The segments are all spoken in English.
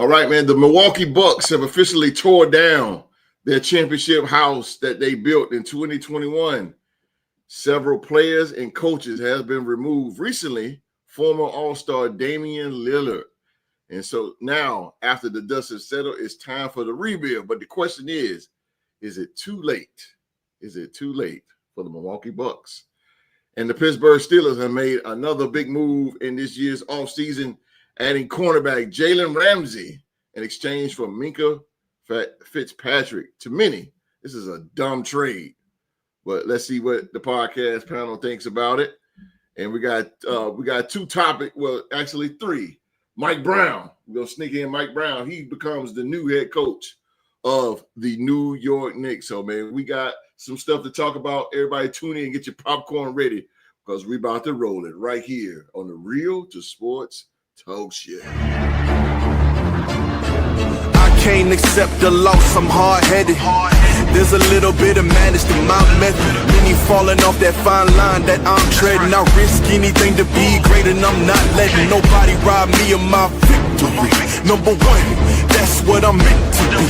All right, man. The Milwaukee Bucks have officially tore down their championship house that they built in 2021. Several players and coaches have been removed. Recently, former All-Star Damian Lillard. And so now, after the dust has settled, it's time for the rebuild. But the question is it too late? Is it too late for the Milwaukee Bucks? And the Pittsburgh Steelers have made another big move in this year's offseason, adding cornerback Jalen Ramsey in exchange for Minka Fitzpatrick. To many, this is a dumb trade. But let's see what the podcast panel thinks about it. And we got two topics. Well, actually three. Mike Brown. We're going to sneak in Mike Brown. He becomes the new head coach of the New York Knicks. So, man, we got some stuff to talk about. Everybody tune in and get your popcorn ready because we're about to roll it right here on the Real to Sports Talk Show. I can't accept the loss, I'm hard-headed. There's a little bit of madness to my method. Many falling off that fine line that I'm treading. I risk anything to be great and I'm not letting nobody rob me of my victory. Number one, that's what I'm meant to be.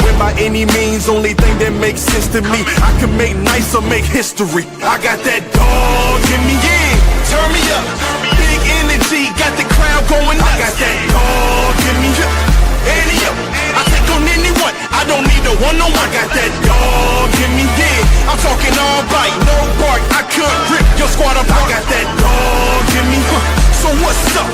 When by any means, only thing that makes sense to me, I can make nice or make history. I got that dog in me, yeah, turn me up. Big energy, got the crowd going nuts. I got that dog in me, I take on anyone, I don't need a one-on-one. I got that dog in me, yeah. I'm talking all bite, no bark. I could rip your squad apart. I got that dog in me, so what's up?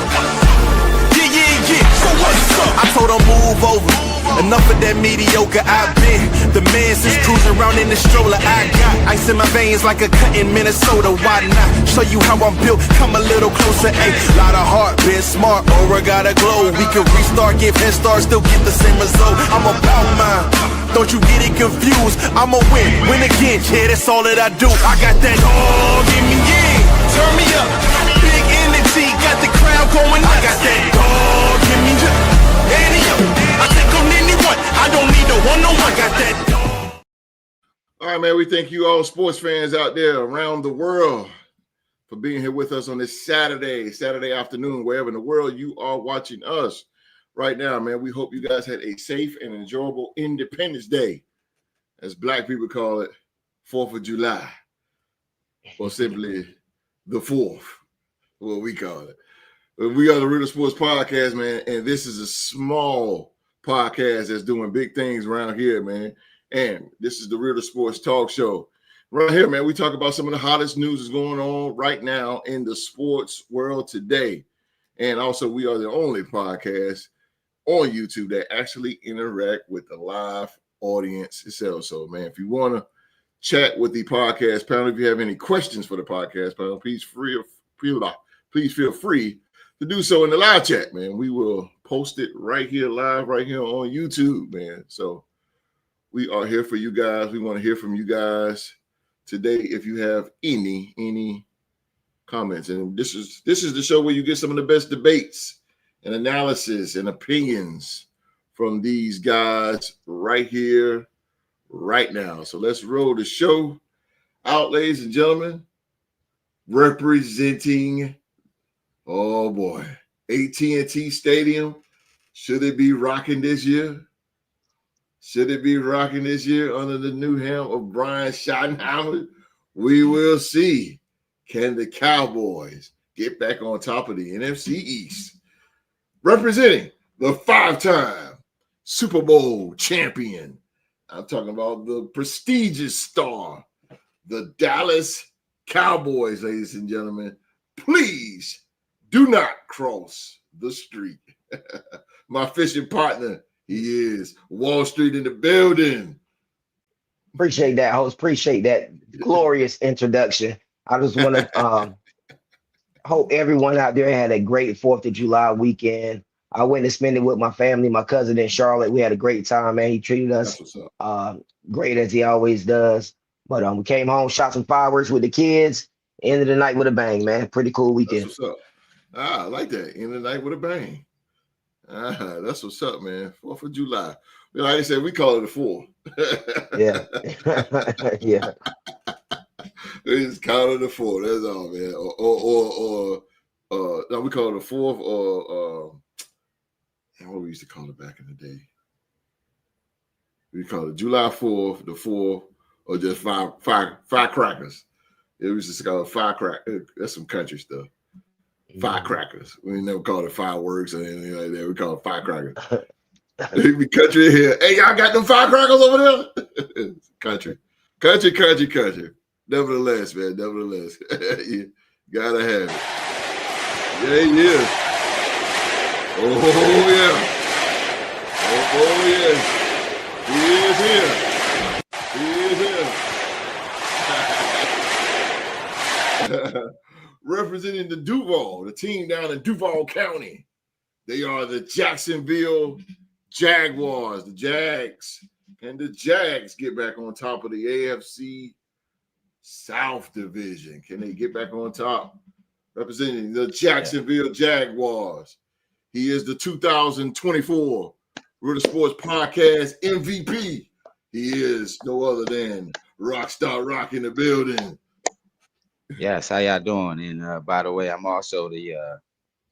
Yeah, so what's up? I told her move over, enough of that mediocre. I've been the man since cruising around in the stroller. I got ice in my veins like a cut in Minnesota. Why not show you how I'm built? Come a little closer, ayy. Lot of heart, been smart, aura gotta glow. We can restart, give head start, still get the same result. I'm about mine, don't you get it confused. I'ma win again, yeah, that's all that I do. I got that dog in me, yeah, turn me up. Big energy, got the crowd going nuts. I got that dog in me, I take on anyone, I don't need a one-on-one. Got that dog. All right, man, we thank you all sports fans out there around the world for being here with us on this Saturday afternoon, wherever in the world you are watching us right now, man. We hope you guys had a safe and enjoyable Independence Day, as Black people call it, 4th of July, or simply the 4th, what we call it. We are the Real Sports Podcast, man, and this is a small podcast that's doing big things around here, man. And this is the Real Sports Talk Show. Right here, man, we talk about some of the hottest news that's going on right now in the sports world today. And also, we are the only podcast on YouTube that actually interact with the live audience itself. So, man, if you want to chat with the podcast panel, if you have any questions for the podcast panel, please feel free to do so in the live chat, man. We will post it right here live, right here on YouTube, man. So we are here for you guys. We want to hear from you guys today if you have any comments. And this is the show where you get some of the best debates and analysis and opinions from these guys right here, right now. So let's roll the show out, ladies and gentlemen. Representing, oh boy, AT&T Stadium. Should it be rocking this year? Should it be rocking this year under the new helm of Brian Schottenheimer? We will see. Can the Cowboys get back on top of the NFC East? Representing the 5-time Super Bowl champion. I'm talking about the prestigious star, the Dallas Cowboys, ladies and gentlemen. Please do not cross the street. My fishing partner, he is Wall Street in the building. Appreciate that, host. Appreciate that glorious introduction. I just want to hope everyone out there had a great 4th of July weekend. I went to spend it with my family, my cousin in Charlotte. We had a great time, man. He treated us great as he always does. But we came home, shot some fireworks with the kids, ended the night with a bang, man. Pretty cool weekend. That's what's up. I like that. Ended the night with a bang. That's what's up, man. 4th of July. Like I said, we call it a 4. Yeah. Yeah. We just call it a 4. That's all, man. Or no, we call it a 4th or what we we used to call it back in the day. We call it July 4th, the 4th, or just firecrackers. It was just called firecrackers. That's some country stuff. Firecrackers. We never called it fireworks or anything like that. We call it firecrackers. We country here. Hey, y'all got them firecrackers over there? Country. Nevertheless, man. You gotta have it. Yeah. Oh, yeah. Oh, yeah. He is here. Representing the Duval, the team down in Duval County. They are the Jacksonville Jaguars. The Jags. And the Jags get back on top of the AFC South Division. Can they get back on top? Representing the Jacksonville Jaguars. He is the 2024 Real Sports Podcast MVP. He is no other than Rockstar Rock in the building. Yes, how y'all doing? And by the way, I'm also the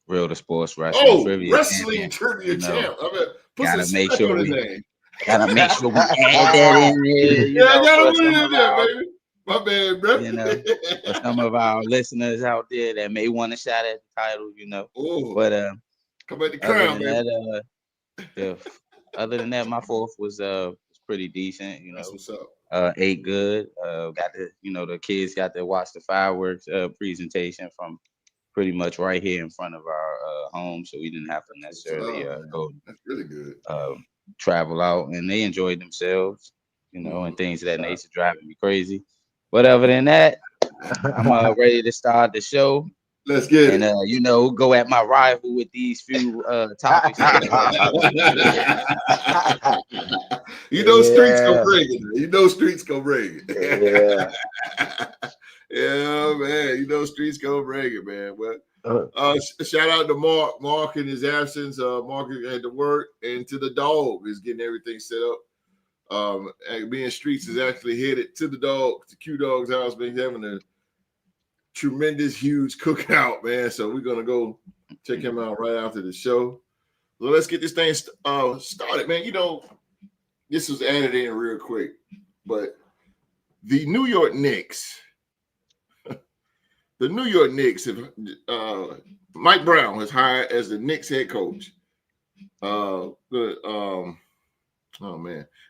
Real Sports Wrestling Trivia Wrestling Trivia champ. I mean, gotta make sure we add that in there. Yeah, I gotta put it in there, baby. My bad, bro. You know, for some of our listeners out there that may want a shot at the title, you know. Ooh. But come at the crown, man. Other than that, my fourth was pretty decent. You know, that's what's up. Ate good. Got to, the kids got to watch the fireworks presentation from pretty much right here in front of our home, so we didn't have to necessarily go. That's really good. Travel out, and they enjoyed themselves, and things of that nature, driving me crazy. But other than that, I'm ready to start the show. Let's get it. And go at my rival with these few topics. Streets go bring it. Yeah, man. Streets go bring it, man. But shout out to Mark. Mark in his absence. Mark had to work, and to the dog is getting everything set up. And being Streets is actually headed to the Q Dog's house, been having a tremendous, huge cookout, man. So we're gonna go check him out right after the show. So let's get this thing started, man. This was added in real quick, but the New York Knicks, have Mike Brown was hired as the Knicks head coach.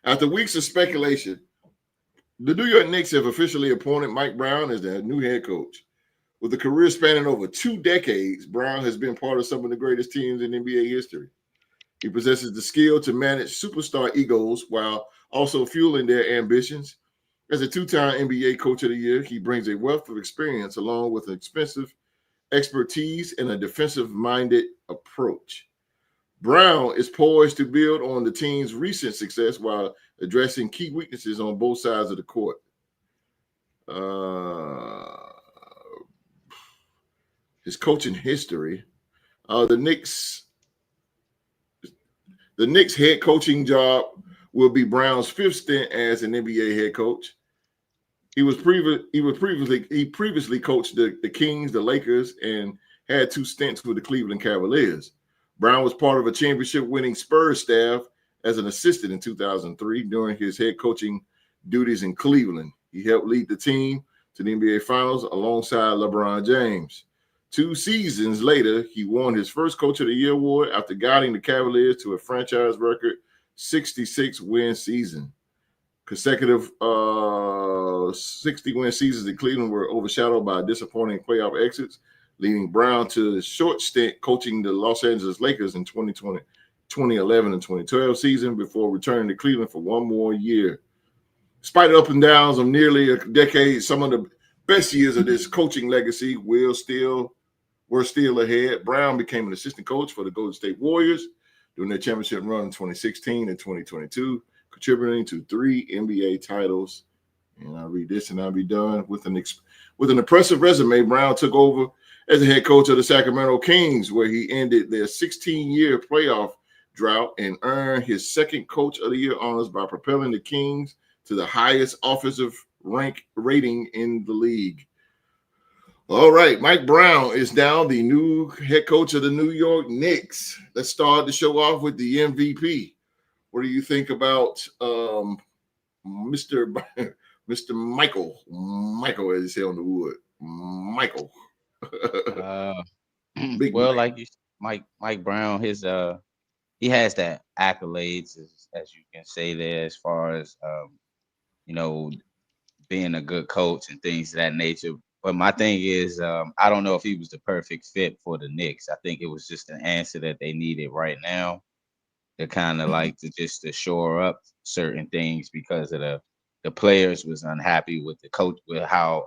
After weeks of speculation, the New York Knicks have officially appointed Mike Brown as their new head coach. With a career spanning over 2 decades, Brown has been part of some of the greatest teams in NBA history. He possesses the skill to manage superstar egos while also fueling their ambitions. As a 2-time NBA Coach of the Year, he brings a wealth of experience along with expensive expertise and a defensive-minded approach. Brown is poised to build on the team's recent success while addressing key weaknesses on both sides of the court. His coaching history, the Knicks head coaching job will be Brown's 5th stint as an NBA head coach. He previously coached the Kings, the Lakers, and had 2 stints with the Cleveland Cavaliers. Brown was part of a championship-winning Spurs staff as an assistant in 2003 during his head coaching duties in Cleveland. He helped lead the team to the NBA Finals alongside LeBron James. 2 seasons later, he won his first Coach of the Year award after guiding the Cavaliers to a franchise record 66-win season. Consecutive 60-win seasons in Cleveland were overshadowed by disappointing playoff exits, leading Brown to a short stint coaching the Los Angeles Lakers in 2011 and 2012 season before returning to Cleveland for 1 more year. Despite the up and downs of nearly a decade, some of the best years of this coaching legacy were still ahead. Brown became an assistant coach for the Golden State Warriors during their championship run in 2016 and 2022, contributing to 3 NBA titles. And I'll read this and I'll be done. With an impressive resume, Brown took over as the head coach of the Sacramento Kings, where he ended their 16-year playoff drought and earned his 2nd Coach of the Year honors by propelling the Kings to the highest offensive rank rating in the league. All right, Mike Brown is now the new head coach of the New York Knicks. Let's start the show off with the MVP. What do you think about Mr. Mr. Michael, as you say on the wood, Michael? Big Well, Mike. like you, Mike Brown, he has that accolades as you can say there, as far as you know, being a good coach and things of that nature. But my thing is, I don't know if he was the perfect fit for the Knicks. I think it was just an answer that they needed right now to kind of like to shore up certain things because of the players was unhappy with the coach, with how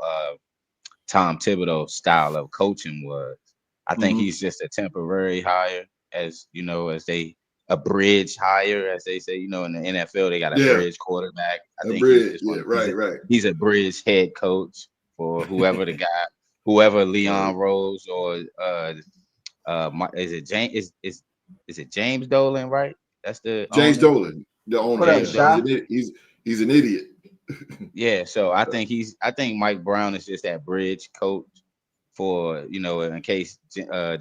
Tom Thibodeau's style of coaching was. I think he's just a temporary hire, as you know, a bridge hire, as they say. You know, in the NFL, they got a bridge quarterback. I think he's just right. He's a bridge head coach for whoever the guy, whoever Leon Rose or is it James? Is it James Dolan? Right? That's the James owner. Dolan, the owner. What up, Sha? He's an idiot. Yeah, so I think Mike Brown is just that bridge coach for, you know, in case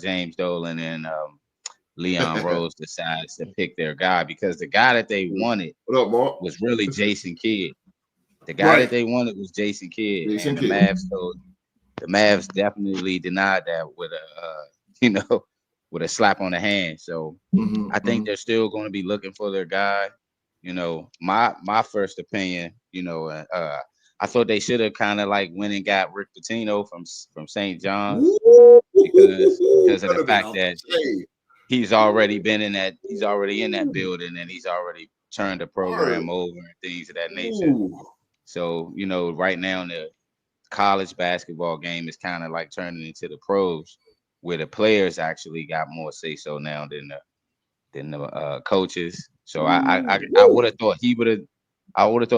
James Dolan and Leon Rose decides to pick their guy, because the guy that they wanted What up, Mark? was really Jason Kidd. The guy that they wanted was Jason Kidd, and the Mavs definitely denied that with a with a slap on the hand. So I think they're still going to be looking for their guy. You know, my first opinion, you know, I thought they should have kind of like went and got Rick Pitino from St. John's, because of the fact that he's already in that building, and he's already turned the program over and things of that nature. So, you know, right now the college basketball game is kind of like turning into the pros, where the players actually got more say so now than the coaches. So I would have thought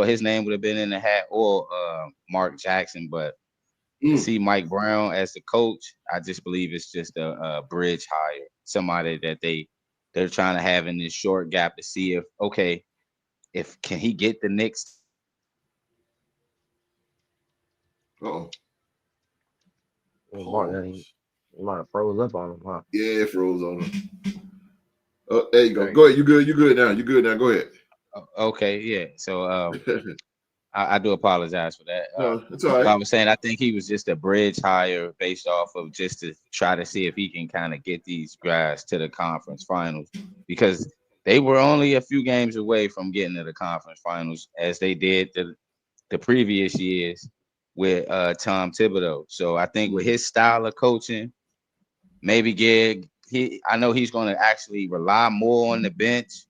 his name would have been in the hat, or Mark Jackson, but to see Mike Brown as the coach, I just believe it's just a bridge hire, somebody that they're trying to have in this short gap to see if can he get the Knicks. Mark, he might have froze up on him, huh? Yeah, it froze on him. There you go. Right. Go ahead. You good now. Go ahead. Okay, yeah. So I do apologize for that. No, it's all right. I was saying I think he was just a bridge hire based off of just to try to see if he can kind of get these guys to the conference finals, because they were only a few games away from getting to the conference finals, as they did the previous years with Tom Thibodeau. So I think with his style of coaching, maybe I know he's going to actually rely more on the bench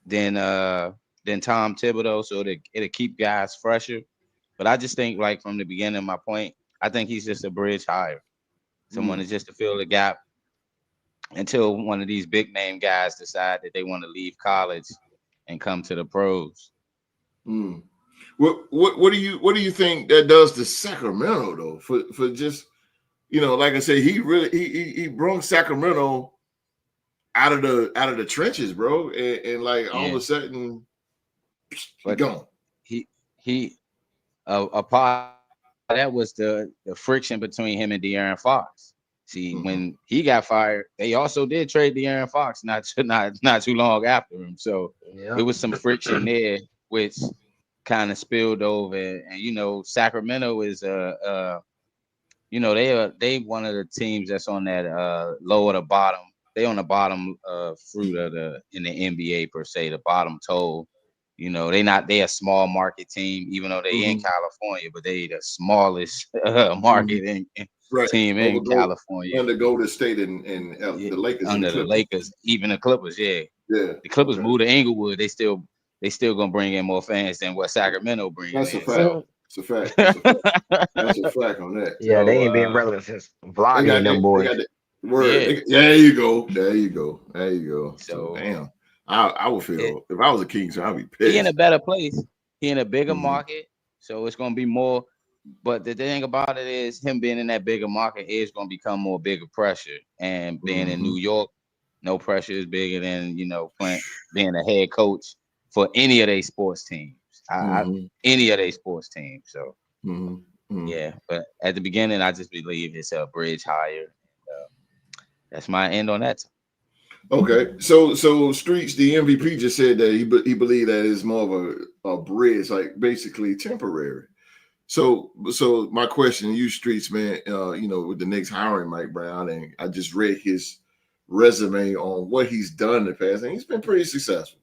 than Tom Thibodeau, so it'll keep guys fresher. But I just think, like from the beginning of my point, I think he's just a bridge hire, someone is just to fill the gap until one of these big name guys decide that they want to leave college and come to the pros. What do you think that does to Sacramento though? For just, you know, like I say, he brought Sacramento out of the trenches, bro, and like all of a sudden, he's gone. A part of that was the friction between him and De'Aaron Fox. See, when he got fired, they also did trade De'Aaron Fox not too long after him. So there was some friction there, which kind of spilled over. And you know, Sacramento is you know, they one of the teams that's on that lower to bottom. They on the bottom fruit of in the NBA per se, the bottom toe. You know, they a small market team, even though they in California, but they the smallest market team in California. Under Golden State and the Lakers. Under the Lakers, even the Clippers, The Clippers moved to Inglewood. They still gonna bring in more fans than what Sacramento brings. That's a fact. It's a fact. That's a fact on that. Yeah, so, they ain't been relevant since Vladdy and them boys. There you go. So damn. I would feel if I was a King, so I'd be pissed. He in a better place. He in a bigger market, so it's gonna be more. But the thing about it is, him being in that bigger market is gonna become more bigger pressure. And being in New York, no pressure is bigger than, you know, being a head coach for any of their sports teams. Any of their sports teams. So Yeah, but at the beginning, I just believe it's a bridge hire. That's my end on that. Okay, so Streets, the MVP, just said that he believed that it's more of a bridge, like basically temporary. So my question to you, Streets, man, with the Knicks hiring Mike Brown, and I just read his resume on what he's done in the past, and he's been pretty successful.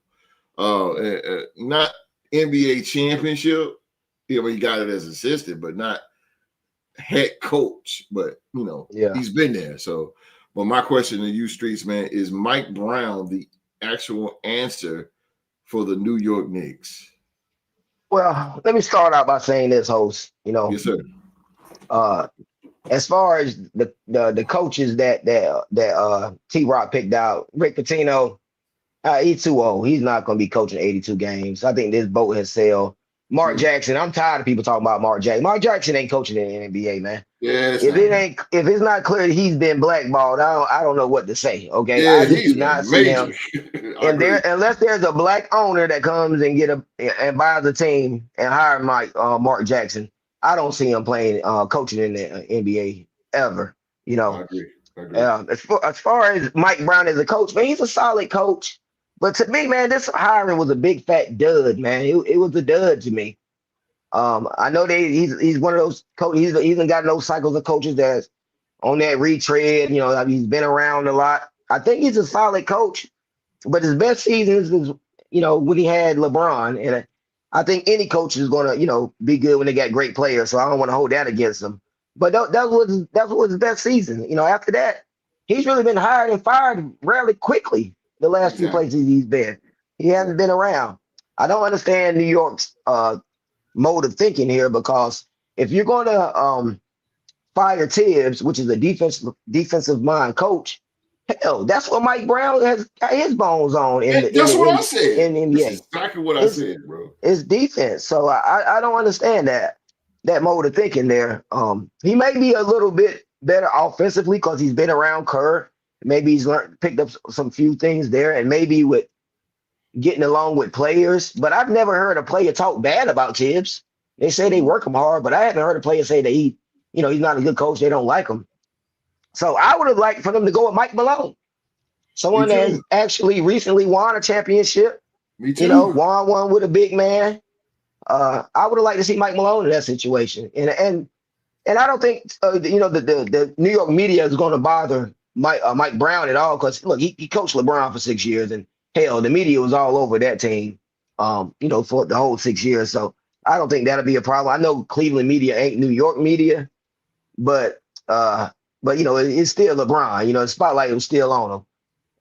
Not NBA championship, he got it as assistant, but not head coach. But he's been there. So, but my question to you, Streets, man, is Mike Brown the actual answer for the New York Knicks? Well, let me start out by saying this, host. Yes, sir. As far as the coaches that T-Rock picked out, Rick Pitino, he's too old. He's not going to be coaching 82 games. I think this boat has sailed. Mark Jackson, I'm tired of people talking about Mark Jackson. Mark Jackson ain't coaching in the NBA, man. Yeah, if it's not clear that he's been blackballed, I don't know what to say. Okay, yeah, I just do not see him. And unless there's a black owner that comes and buys a team and hire Mark Jackson, I don't see him playing coaching in the NBA ever. I agree. As far as Mike Brown as a coach, man, he's a solid coach. But to me, man, this hiring was a big fat dud, man. It was a dud to me. I know he's one of those coaches. He's even got those cycles of coaches that's on that retread. He's been around a lot. I think he's a solid coach, but his best seasons is when he had LeBron, and I think any coach is gonna be good when they got great players. So I don't want to hold that against him. But that was his best season. After that, he's really been hired and fired fairly quickly. The last few places he's been, he hasn't been around. I don't understand New York's mode of thinking here, because if you're going to fire Tibbs, which is a defensive mind coach, hell, that's what Mike Brown has got his bones on. That's what I said. In the NBA, that's exactly what I said, bro. It's defense. So I don't understand that mode of thinking there. He may be a little bit better offensively because he's been around Kerr. Maybe he's picked up some few things there, and maybe with getting along with players. But I've never heard a player talk bad about Tibbs. They say they work him hard, but I haven't heard a player say that he's not a good coach. They don't like him. So I would have liked for them to go with Mike Malone, someone that has actually recently won a championship. Me too. Won one with a big man. I would have liked to see Mike Malone in that situation. And I don't think the New York media is going to bother Mike Brown at all, because look, he coached LeBron for 6 years, and hell, the media was all over that team, for the whole 6 years. So I don't think that'll be a problem. I know Cleveland media ain't New York media, but it's still LeBron. The spotlight was still on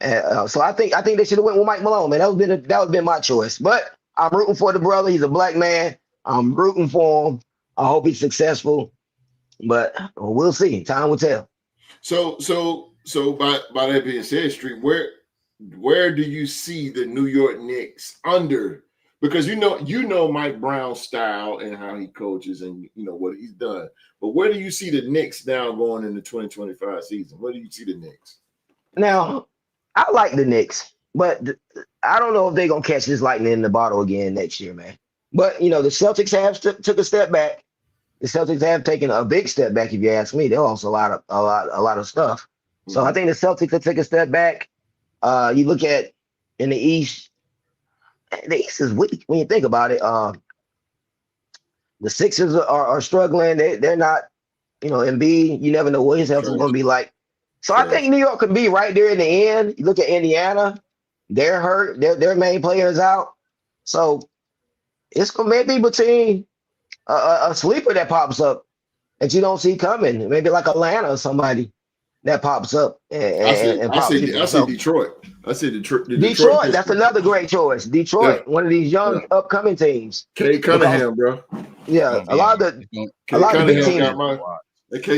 him. So I think they should have went with Mike Malone, man. That would have been my choice. But I'm rooting for the brother. He's a black man. I'm rooting for him. I hope he's successful, but we'll see. Time will tell. So by that being said, Street, where do you see the New York Knicks under? Because you know Mike Brown's style and how he coaches and what he's done. But where do you see the Knicks now going in the 2025 season? Where do you see the Knicks? Now, I like the Knicks, but I don't know if they're gonna catch this lightning in the bottle again next year, man. But the Celtics have took a step back. The Celtics have taken a big step back, if you ask me. They lost a lot of stuff. So I think the Celtics have taken a step back. You look at in the East is weak when you think about it. The Sixers are struggling. They're not, Embiid. You never know what his health is going to be like. So I think New York could be right there in the end. You look at Indiana, they're hurt. Their main players out. So it's going to maybe between a sleeper that pops up that you don't see coming. Maybe like Atlanta or somebody that pops up. I see Detroit. I see Detroit. Detroit, that's another great choice. Detroit, one of these young upcoming teams. Kay Cunningham, bro. Yeah, a lot of big teams. Kay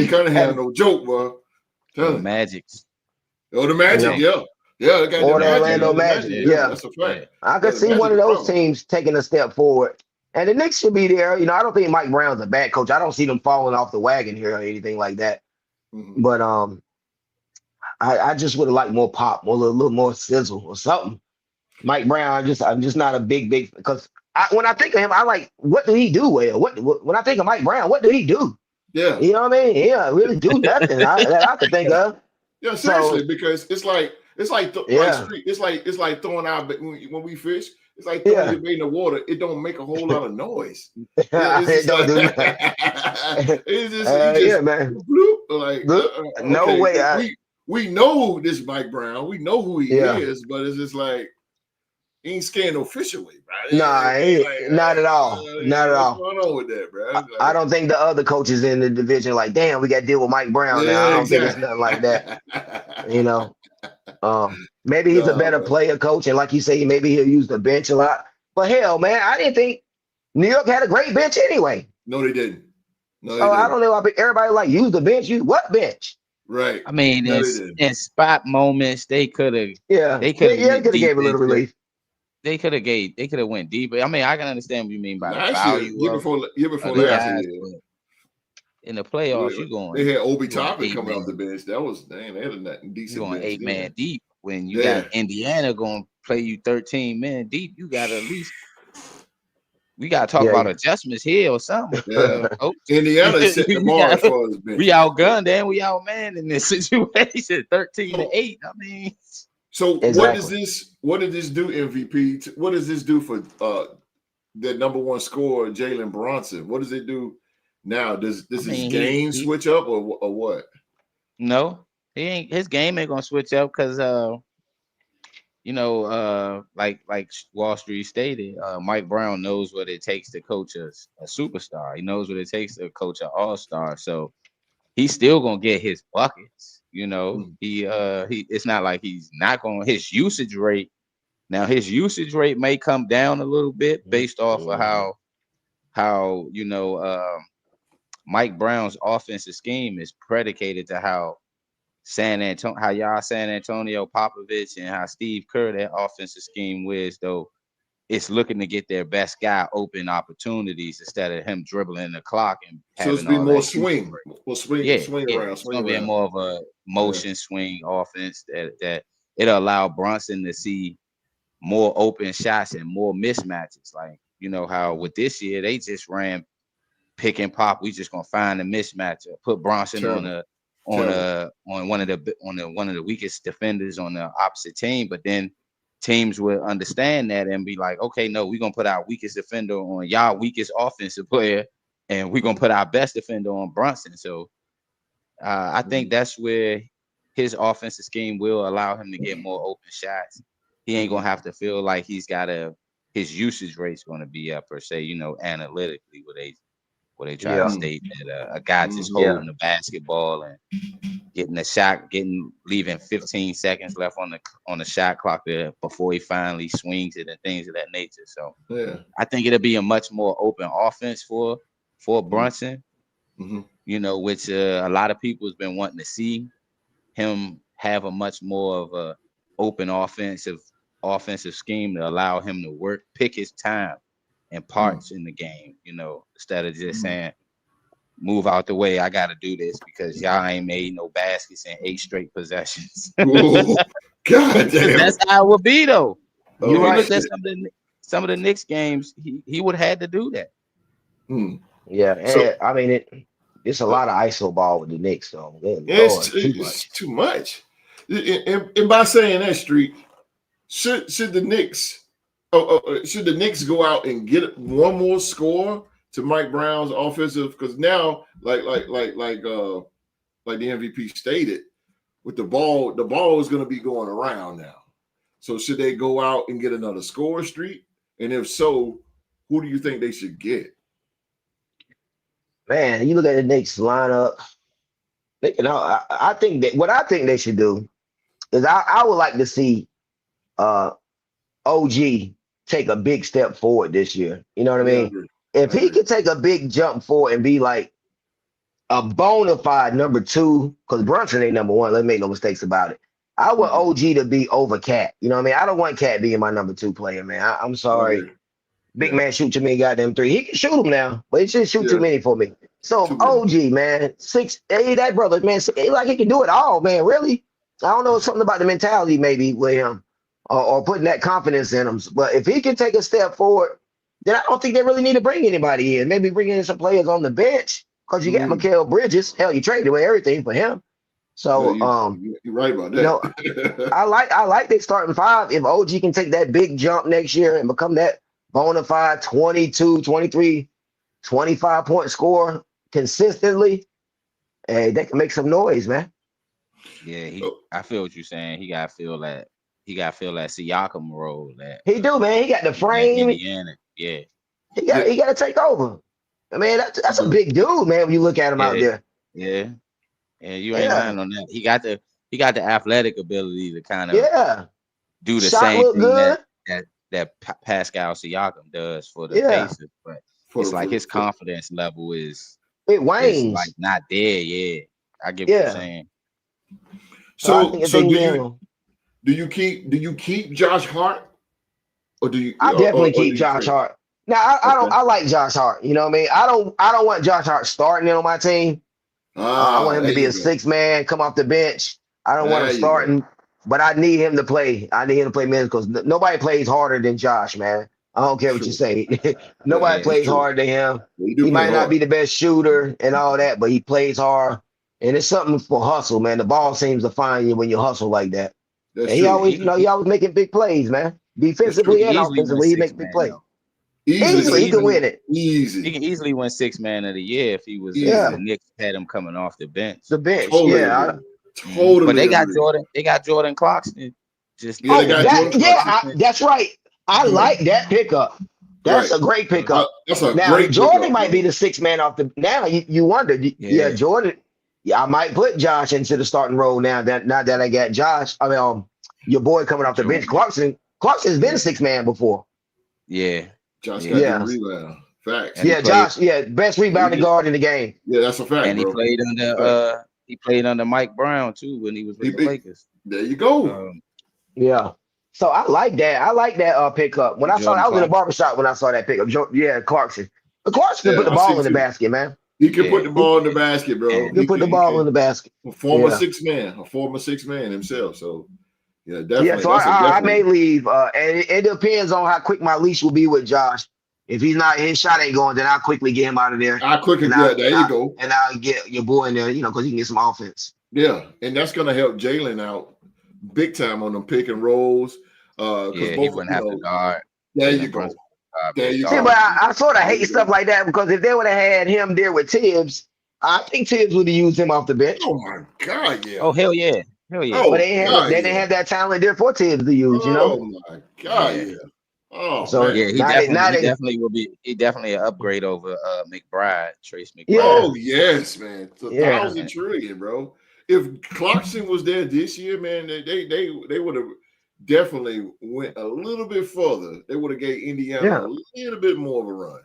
Cunningham, no joke, bro. The Magics. Oh, the Magic, yeah. They got or the Orlando Magic, yeah. That's a fact. I could see one of those teams taking a step forward. And the Knicks should be there. I don't think Mike Brown's a bad coach. I don't see them falling off the wagon here or anything like that. Mm-hmm. But I just would have liked more pop, a little more sizzle or something. Mike Brown, I'm just not a big because when I think of him, I like, what do he do well? What when I think of Mike Brown, what do he do? Yeah. You know what I mean? He don't really do nothing that I could think of. Yeah, seriously, So, because it's like yeah, street. It's like throwing out when we fish. It's like throwing yeah. your bait in the water. It don't make a whole lot of noise. It's It just don't like do nothing. it's just he just Yeah, man. bloop, like No okay. way. We know this Mike Brown. We know who he Yeah. is, but it's just like he ain't scared no fish away, bro. Nah, not at all. Not at What's all. going on with that, bro? Like, I don't think the other coaches in the division like, damn, we got to deal with Mike Brown now. I don't think it's nothing like that. You know, maybe he's a better player coach, and like you say, maybe he'll use the bench a lot. But hell, man, I didn't think New York had a great bench anyway. No, they didn't. No, they didn't. I don't know. Everybody like use the bench. Use what bench? Right. I mean, in spot moments, they could have. Yeah, they could have gave a little relief. They could have went deeper. I mean, I can understand what you mean by last the value. Year before last year. In the playoffs, you going. They had Obi Toppin coming off the bench. That was they had a decent. You going 8-man deep when you got Indiana going to play you 13 men deep. You got at least. We got to talk about adjustments here or something. Yeah. Indiana set the bar as far as bench. We outgunned and we outmanned in this situation. 13-8. I mean. So what did this do, MVP? What does this do for the number one scorer, Jalen Brunson? What does it do now? Does his game switch up or what? No, his game ain't gonna switch up because like Wall Street stated, Mike Brown knows what it takes to coach a superstar. He knows what it takes to coach an all-star. So he's still gonna get his buckets. You know, he it's not like he's not going to his usage rate. Now his usage rate may come down a little bit based off of how Mike Brown's offensive scheme is predicated to how San Antonio Popovich and how Steve Kerr, their offensive scheme was, though it's looking to get their best guy open opportunities instead of him dribbling the clock and having so it's been more swing. Well, swing around. It's gonna be more of a motion swing offense that it'll allow Brunson to see more open shots and more mismatches. Like, you know how with this year they just ran pick and pop. We just gonna find a mismatch or put Brunson on one of the weakest defenders on the opposite team, but then teams will understand that and be like, okay, no, we're going to put our weakest defender on y'all weakest offensive player, and we're going to put our best defender on Brunson. So I think that's where his offensive scheme will allow him to get more open shots. He ain't going to have to feel like his usage rate's going to be up per se, analytically where they try to state that a guy just holding the basketball and getting a shot, leaving 15 seconds left on the shot clock there before he finally swings it and things of that nature. So I think it'll be a much more open offense for Brunson, which a lot of people has been wanting to see him have a much more of a open offensive scheme to allow him to pick his time and parts in the game, instead of just saying, move out the way, I got to do this because y'all ain't made no baskets in 8 straight possessions. Ooh, God damn. That's how it would be, though. You look at some of the Knicks games, he would have had to do that. Yeah, and I mean, it's a lot of ISO ball with the Knicks, though. It's too much. And by saying that, Street, should the Knicks go out and get one more score to Mike Brown's offensive? Because now, like the MVP stated, with the ball is going to be going around now. So should they go out and get another score, Street? And if so, who do you think they should get? Man, you look at the Knicks lineup. I think that what I think they should do is I would like to see OG take a big step forward this year. You know what I mean? If he could take a big jump forward and be like a bona fide number 2, because Brunson ain't number 1. Let's make no mistakes about it. I want OG to be over Cat. You know what I mean? I don't want Cat being my number 2 player, man. I'm sorry. Big man shoot too many goddamn 3. He can shoot them now, but he shouldn't shoot too many for me. So OG, man, 6'8", that brother, man, like he can do it all, man. Really? I don't know, something about the mentality maybe with him or putting that confidence in him. But if he can take a step forward, then I don't think they really need to bring anybody in. Maybe bring in some players on the bench because you got Mikal Bridges. Hell, you traded away everything for him. So, you're right about that. You know, I like they starting five. If OG can take that big jump next year and become that bona fide 22, 23, 25-point scorer consistently, hey, they can make some noise, man. Yeah, I feel what you're saying. He got to feel that Siakam role. That he do, man. He got the frame. Indiana. Yeah. He got to take over. I mean, that's a big dude, man. When you look at him out there. Yeah. And you ain't lying on that. He got the athletic ability to kind of do the same thing that Pascal Siakam does for the Pacers, but it's like his confidence level is wanes. Like not there. Yeah, I get what you're saying. So do you keep Josh Hart, or do you? I definitely keep Josh Hart. Now I like Josh Hart. You know what I mean? I don't want Josh Hart starting on my team. I want him to be a 6-man, come off the bench. I don't want him starting, but I need him to play. I need him to play minutes because nobody plays harder than Josh, man. I don't care what you say. Nobody plays harder than him. He might not be the best shooter and all that, but he plays hard. And it's something for hustle, man. The ball seems to find you when you hustle like that. And he always making big plays, man. Defensively and offensively, he makes big plays. Easily, he can win it. Easy. He can easily win 6 man of the year if he was the Knicks had him coming off the bench. The bench, totally. But they got Jordan Clarkson. That's right. I like that pickup. That's a great pickup. Jordan might be the 6 man off the. Now you wonder, Jordan. Yeah, I might put Josh into the starting role now that I got Josh. I mean, your boy coming off the bench, Clarkson's been a 6 man before. Yeah. Josh got the rebound. Facts. Josh. Best rebounding guard in the game. Yeah, that's a fact. And he played under Mike Brown too when he was with the Lakers. There you go. So I like that. I like that pickup. When I was in the barbershop when I saw that pickup. Clarkson. Clarkson can put the ball in the basket, man. He can put the ball in the basket, bro. He can put the ball in the basket. A former 6 man himself. So. Yeah, definitely. Yeah, so I may leave, and it depends on how quick my leash will be with Josh. If his shot ain't going, then I'll quickly get him out of there. There you go. And I'll get your boy in there, because he can get some offense. Yeah, and that's going to help Jalen out big time on them pick and rolls. He wouldn't have to guard. There you go. See, but I sort of hate stuff like that because if they would have had him there with Tibbs, I think Tibbs would have used him off the bench. Oh, my God, yeah. Oh, hell yeah. Hell yeah. But they didn't have that talent there for Tibbs to use, Oh my God, yeah. Oh, so he definitely will be. He definitely an upgrade over McBride, Trace McBride. Oh yes, man, 1,000 trillion, bro. If Clarkson was there this year, man, they would have definitely went a little bit further. They would have gave Indiana a little bit more of a run.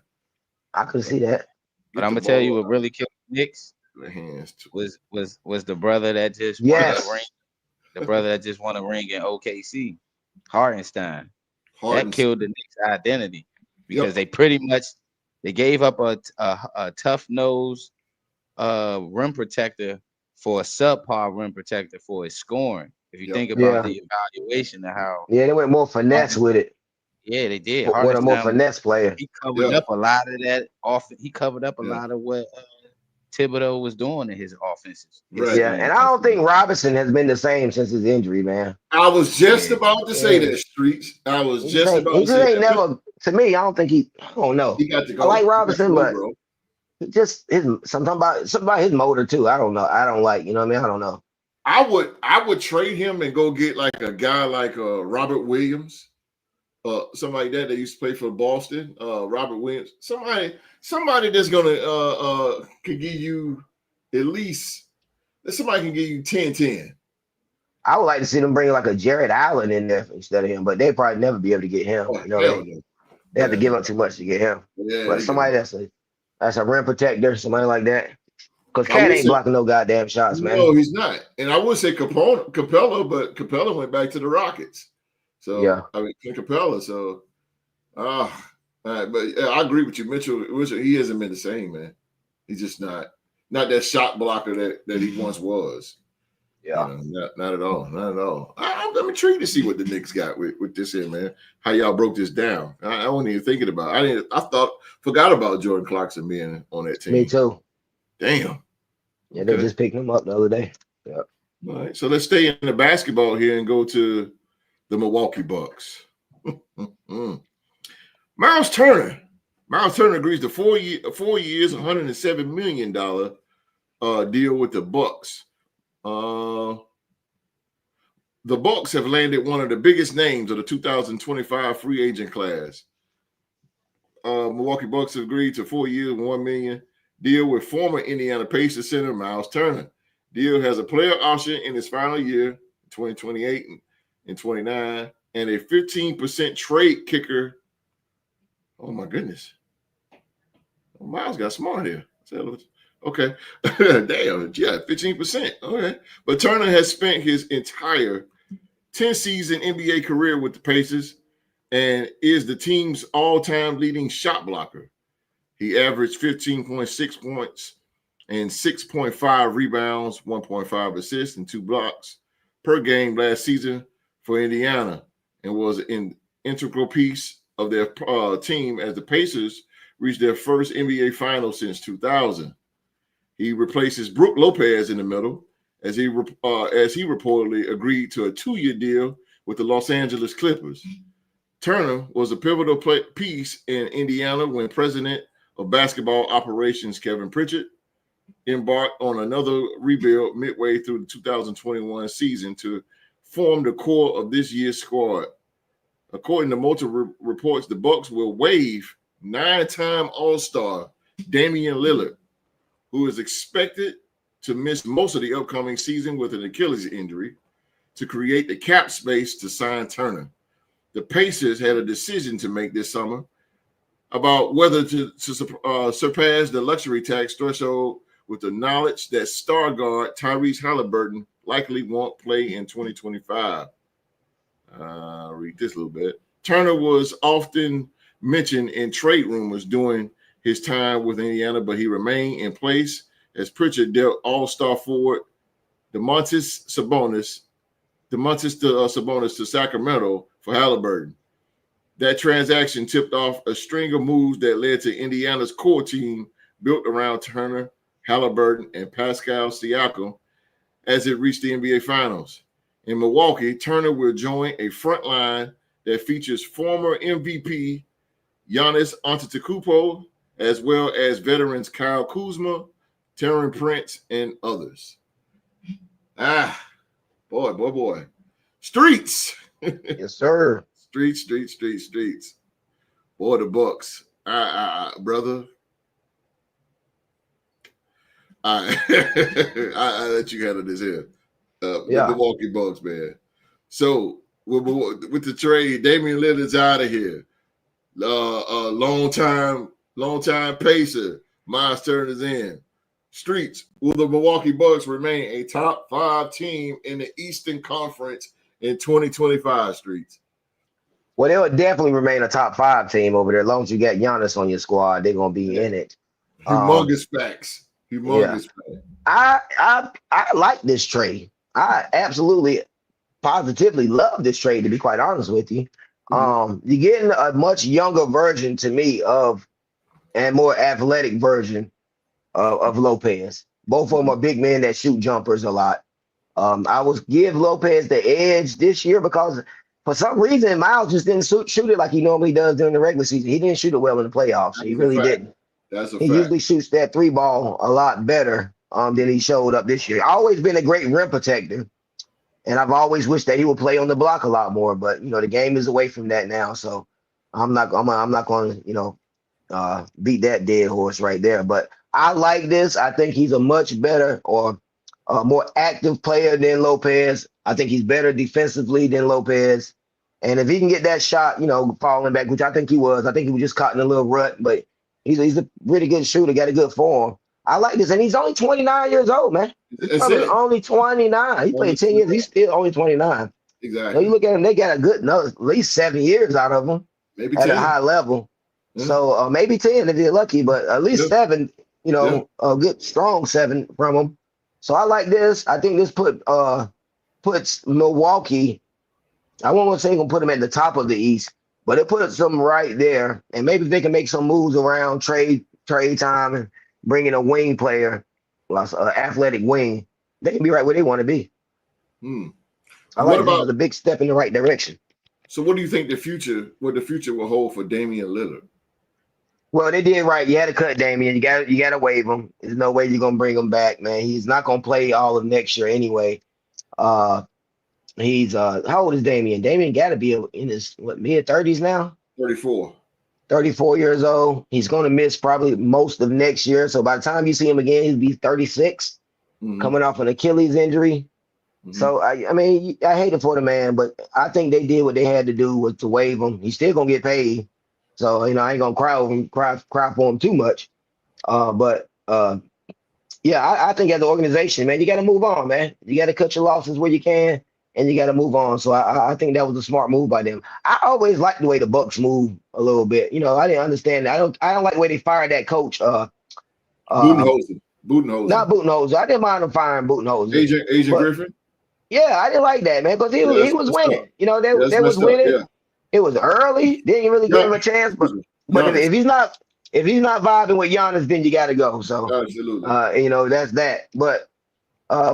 I could see that. But I'm gonna tell you what really killed the Knicks was the brother that just won a ring. The brother that just won a ring in OKC, Hartenstein. That killed the Knicks' identity because they pretty much gave up a tough nose rim protector for a subpar rim protector for his scoring. If you think about the evaluation of how they went more finesse with it. Yeah, they did. With a more finesse player. He covered up a lot of that he covered up a lot of what Thibodeau was doing in his offenses. Right. Yeah, and I don't think Robinson has been the same since his injury, man. I was just about to say that, Streets. I was just about to say that. Never, to me, I don't think I don't know. He got to go. I like Robinson, but just something about his motor too. I don't know. I don't like, you know what I mean? I don't know. I would trade him and go get like a guy like Robert Williams. Something like that used to play for Boston, Robert Williams. Somebody that's gonna could give you at least somebody can give you 10-10. I would like to see them bring like a Jared Allen in there instead of him, but they probably never be able to get him. They have to give up too much to get him. Yeah, but somebody that's a rim protector, somebody like that. Because Cat ain't blocking no goddamn shots, man. No, he's not. And I would say Capella, but Capella went back to the Rockets. So I mean Capella. So but I agree with you, Mitchell. He hasn't been the same, man. He's just not that shot blocker that he once was. Yeah. Not at all. Not at all. I'm intrigued to see what the Knicks got with this here, man. How y'all broke this down. I wasn't even thinking about it. Forgot about Jordan Clarkson being on that team. Me too. Damn. Yeah, they just picked him up the other day. Yeah. All right. So let's stay in the basketball here and go to the Milwaukee Bucks. Miles Turner. Miles Turner agrees to 4 years, $107 million deal with the Bucks. The Bucks have landed one of the biggest names of the 2025 free agent class. Milwaukee Bucks have agreed to 4 years, $1 million deal with former Indiana Pacers center Miles Turner. Deal has a player option in his final year, 2028 and 29, and a 15% trade kicker. Oh my goodness. Miles got smart here. Okay. Damn. Yeah, 15%. Okay. But Turner has spent his entire 10-season NBA career with the Pacers and is the team's all-time leading shot blocker. He averaged 15.6 points and 6.5 rebounds, 1.5 assists, and 2 blocks per game last season for Indiana, and was an integral piece of their team as the Pacers reached their first NBA final since 2000. He replaces Brook Lopez in the middle as he reportedly agreed to a 2-year deal with the Los Angeles Clippers. Turner was a pivotal piece in Indiana when president of basketball operations Kevin Pritchard embarked on another rebuild midway through the 2021 season to form the core of this year's squad. According to multiple reports, the Bucks will waive 9-time All-Star Damian Lillard, who is expected to miss most of the upcoming season with an Achilles injury, to create the cap space to sign Turner. The Pacers had a decision to make this summer about whether to surpass the luxury tax threshold with the knowledge that star guard Tyrese Halliburton likely won't play in 2025. Read this a little bit. Turner was often mentioned in trade rumors during his time with Indiana, but he remained in place as Pritchard dealt all-star forward Domantas Sabonis to Sacramento for Halliburton. That transaction tipped off a string of moves that led to Indiana's core team built around Turner, Halliburton, and Pascal Siakam as it reached the NBA Finals. In Milwaukee, Turner will join a front line that features former MVP Giannis Antetokounmpo, as well as veterans Kyle Kuzma, Terran Prince, and others. Boy. Streets. Yes, sir. Streets. Boy, the Bucks. Brother. I let you handle this here. The Milwaukee Bucks, man. So with the trade, Damian Lillard's out of here. Long time pacer. Miles Turner's in. Streets. Will the Milwaukee Bucks remain a top 5 team in the Eastern Conference in 2025? Streets. Well, they would definitely remain a top 5 team over there. As long as you got Giannis on your squad, they're gonna be in it. Humongous facts. Facts. I like this trade. I absolutely, positively love this trade, to be quite honest with you. You're getting a much younger version to me and more athletic version of Lopez. Both of them are big men that shoot jumpers a lot. I would give Lopez the edge this year because for some reason Miles just didn't shoot it like he normally does during the regular season. He didn't shoot it well in the playoffs. He really didn't. He usually shoots that 3 ball a lot better than he showed up this year. Always been a great rim protector, and I've always wished that he would play on the block a lot more. But the game is away from that now, so I'm not going to beat that dead horse right there. But I like this. I think he's a much better or more active player than Lopez. I think he's better defensively than Lopez, and if he can get that shot, falling back, which I think he was just caught in a little rut, but he's a really good shooter, got a good form. I like this, and he's only 29 years old, man. He's only 29. He played 10 years. He's still only 29. Exactly. You look at him; they got a good, at least 7 years out of him, maybe at 10. a high level. Yeah. So maybe 10 if you're lucky, but at least 7. A good strong 7 from him. So I like this. I think this puts Milwaukee. I won't say gonna put them at the top of the East, but it puts them right there. And maybe if they can make some moves around trade time and bring in a wing player, an athletic wing, they can be right where they want to be. I like this as a big step in the right direction. So what do you think the future will hold for Damian Lillard? Well, they did right. You had to cut Damian. You got to waive him. There's no way you're gonna bring him back, man. He's not gonna play all of next year anyway. He's how old is Damian? Damian got to be in his mid-30s now. 34 years old. He's gonna miss probably most of next year. So by the time you see him again, he'll be 36, coming off an Achilles injury. So I mean, I hate it for the man, but I think they did what they had to do was to waive him. He's still gonna get paid, so I ain't gonna cry for him too much. But I think as an organization, man, you got to move on, man. You got to cut your losses where you can, and you got to move on. So I think that was a smart move by them. I always liked the way the Bucks move a little bit. I didn't understand. I don't like the way they fired that coach. Budenholzer. Not Budenholzer. I didn't mind them firing Budenholzer. Agent Griffin. Yeah, I didn't like that, man, because he was winning. They was winning. Yeah. It was early. They didn't really give him a chance. But if he's not vibing with Giannis, then you got to go. So absolutely, that's that. But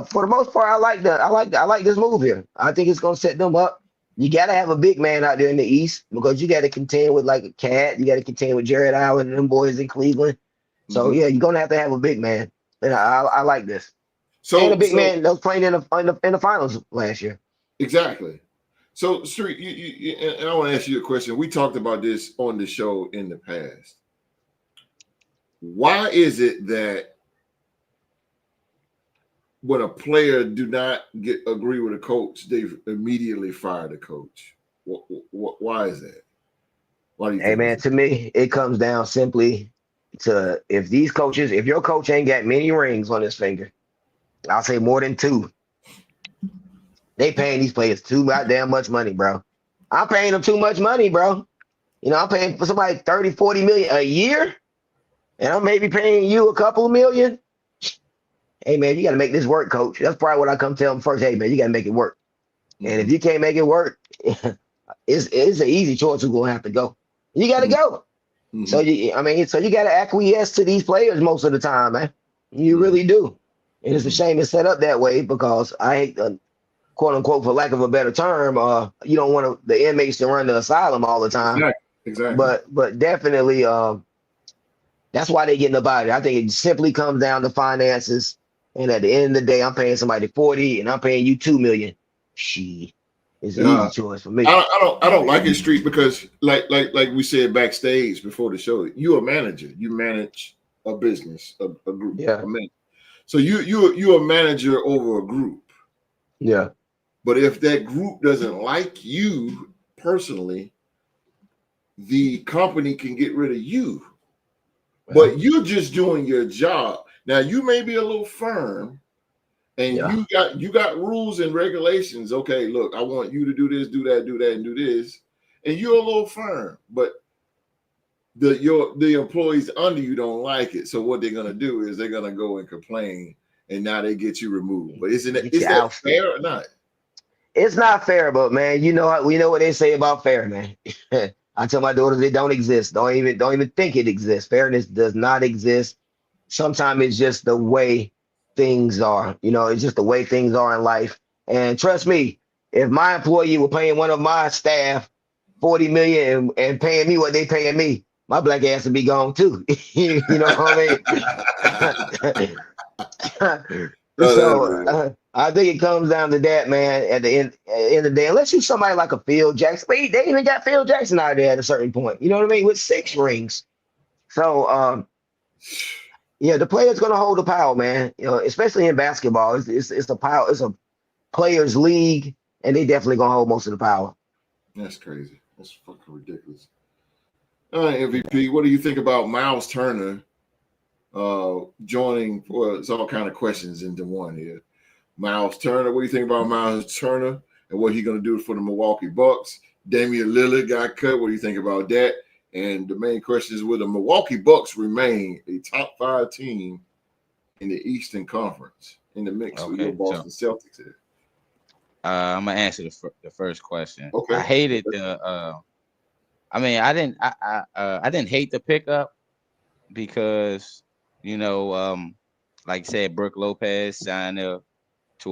for the most part, I like this move here. I think it's gonna set them up. You got to have a big man out there in the East because you got to contend with like a Cat. You got to contend with Jared Allen and them boys in Cleveland. So yeah, you're gonna have to have a big man. And I like this. And a big man that was playing in the finals last year. Exactly. So, Street, and I want to ask you a question. We talked about this on the show in the past. Why is it that when a player do not agree with a coach, they immediately fire the coach? Why is that? Why do you think? Hey, man, to me, it comes down simply to if your coach ain't got many rings on his finger, I'll say more than 2. They paying these players too goddamn much money, bro. I'm paying them too much money, bro. I'm paying for somebody 30, 40 million a year, and I'm maybe paying you a couple of million. Hey, man, you got to make this work, coach. That's probably what I come tell them first. Hey, man, you got to make it work. And if you can't make it work, it's an easy choice who's going to have to go. You got to go. So you got to acquiesce to these players most of the time, man. You really do. And it's a shame it's set up that way because I hate, quote unquote, for lack of a better term, you don't want the inmates to run the asylum all the time. Exactly. But definitely, that's why they're getting about it. I think it simply comes down to finances. And at the end of the day, I'm paying somebody 40 and I'm paying you 2 million. It's an easy choice for me. I don't like it, Street, because like we said backstage before the show, you're a manager. You manage a business, a group. Yeah. So you're a manager over a group. Yeah. But if that group doesn't like you personally, the company can get rid of you. But you're just doing your job. Now you may be a little firm, and you got rules and regulations. Okay, look, I want you to do this, do that, and do this, and you're a little firm, but the employees under you don't like it. So what they're gonna do is they're gonna go and complain, and now they get you removed. But is that fair or not? It's not fair, but man, we know what they say about fair, man. I tell my daughters it don't exist. Don't even think it exists. Fairness does not exist. Sometimes it's just the way things are. It's just the way things are in life. And trust me, if my employee were paying one of my staff $40 million and paying me what they paying me, my black ass would be gone too. You know what I mean? So I think it comes down to that, man. At the end of the day, unless you're somebody like a Phil Jackson, but they even got Phil Jackson out there at a certain point. You know what I mean? With 6 rings. So the player's gonna hold the power, man. Especially in basketball, it's a power. It's a players' league, and they definitely gonna hold most of the power. That's crazy. That's fucking ridiculous. All right, MVP. What do you think about Miles Turner joining? Well, it's all kind of questions into one here. Miles Turner. What do you think about Miles Turner and what he's gonna do for the Milwaukee Bucks? Damian Lillard got cut. What do you think about that? And the main question is, will the Milwaukee Bucks remain a top 5 team in the Eastern Conference in the mix with your Boston Celtics here? I'm gonna answer the first question. Okay. I hated the. I mean, I didn't hate the pickup because like you said, Brooke Lopez signed to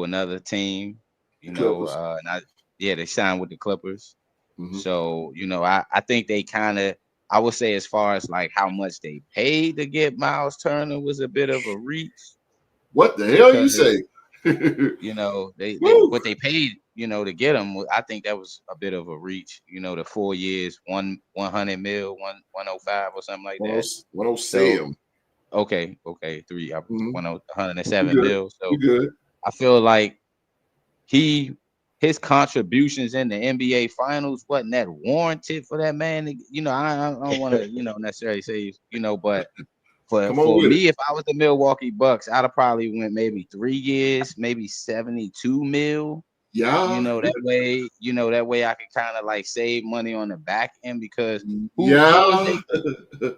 another team. They signed with the Clippers. Mm-hmm. So I think they kind of. I would say as far as like how much they paid to get Miles Turner was a bit of a reach. What the hell you say? What they paid, to get him. I think that was a bit of a reach. The 4 years, 100 mil, 105 or something like that. 107. Okay, 107 mil. So good. I feel like his contributions in the NBA Finals wasn't that warranted for that man. I don't want to necessarily say but. For me, if I was the Milwaukee Bucks, I'd have probably went maybe 3 years, maybe 72 mil. Yeah. That way I could kind of like save money on the back end because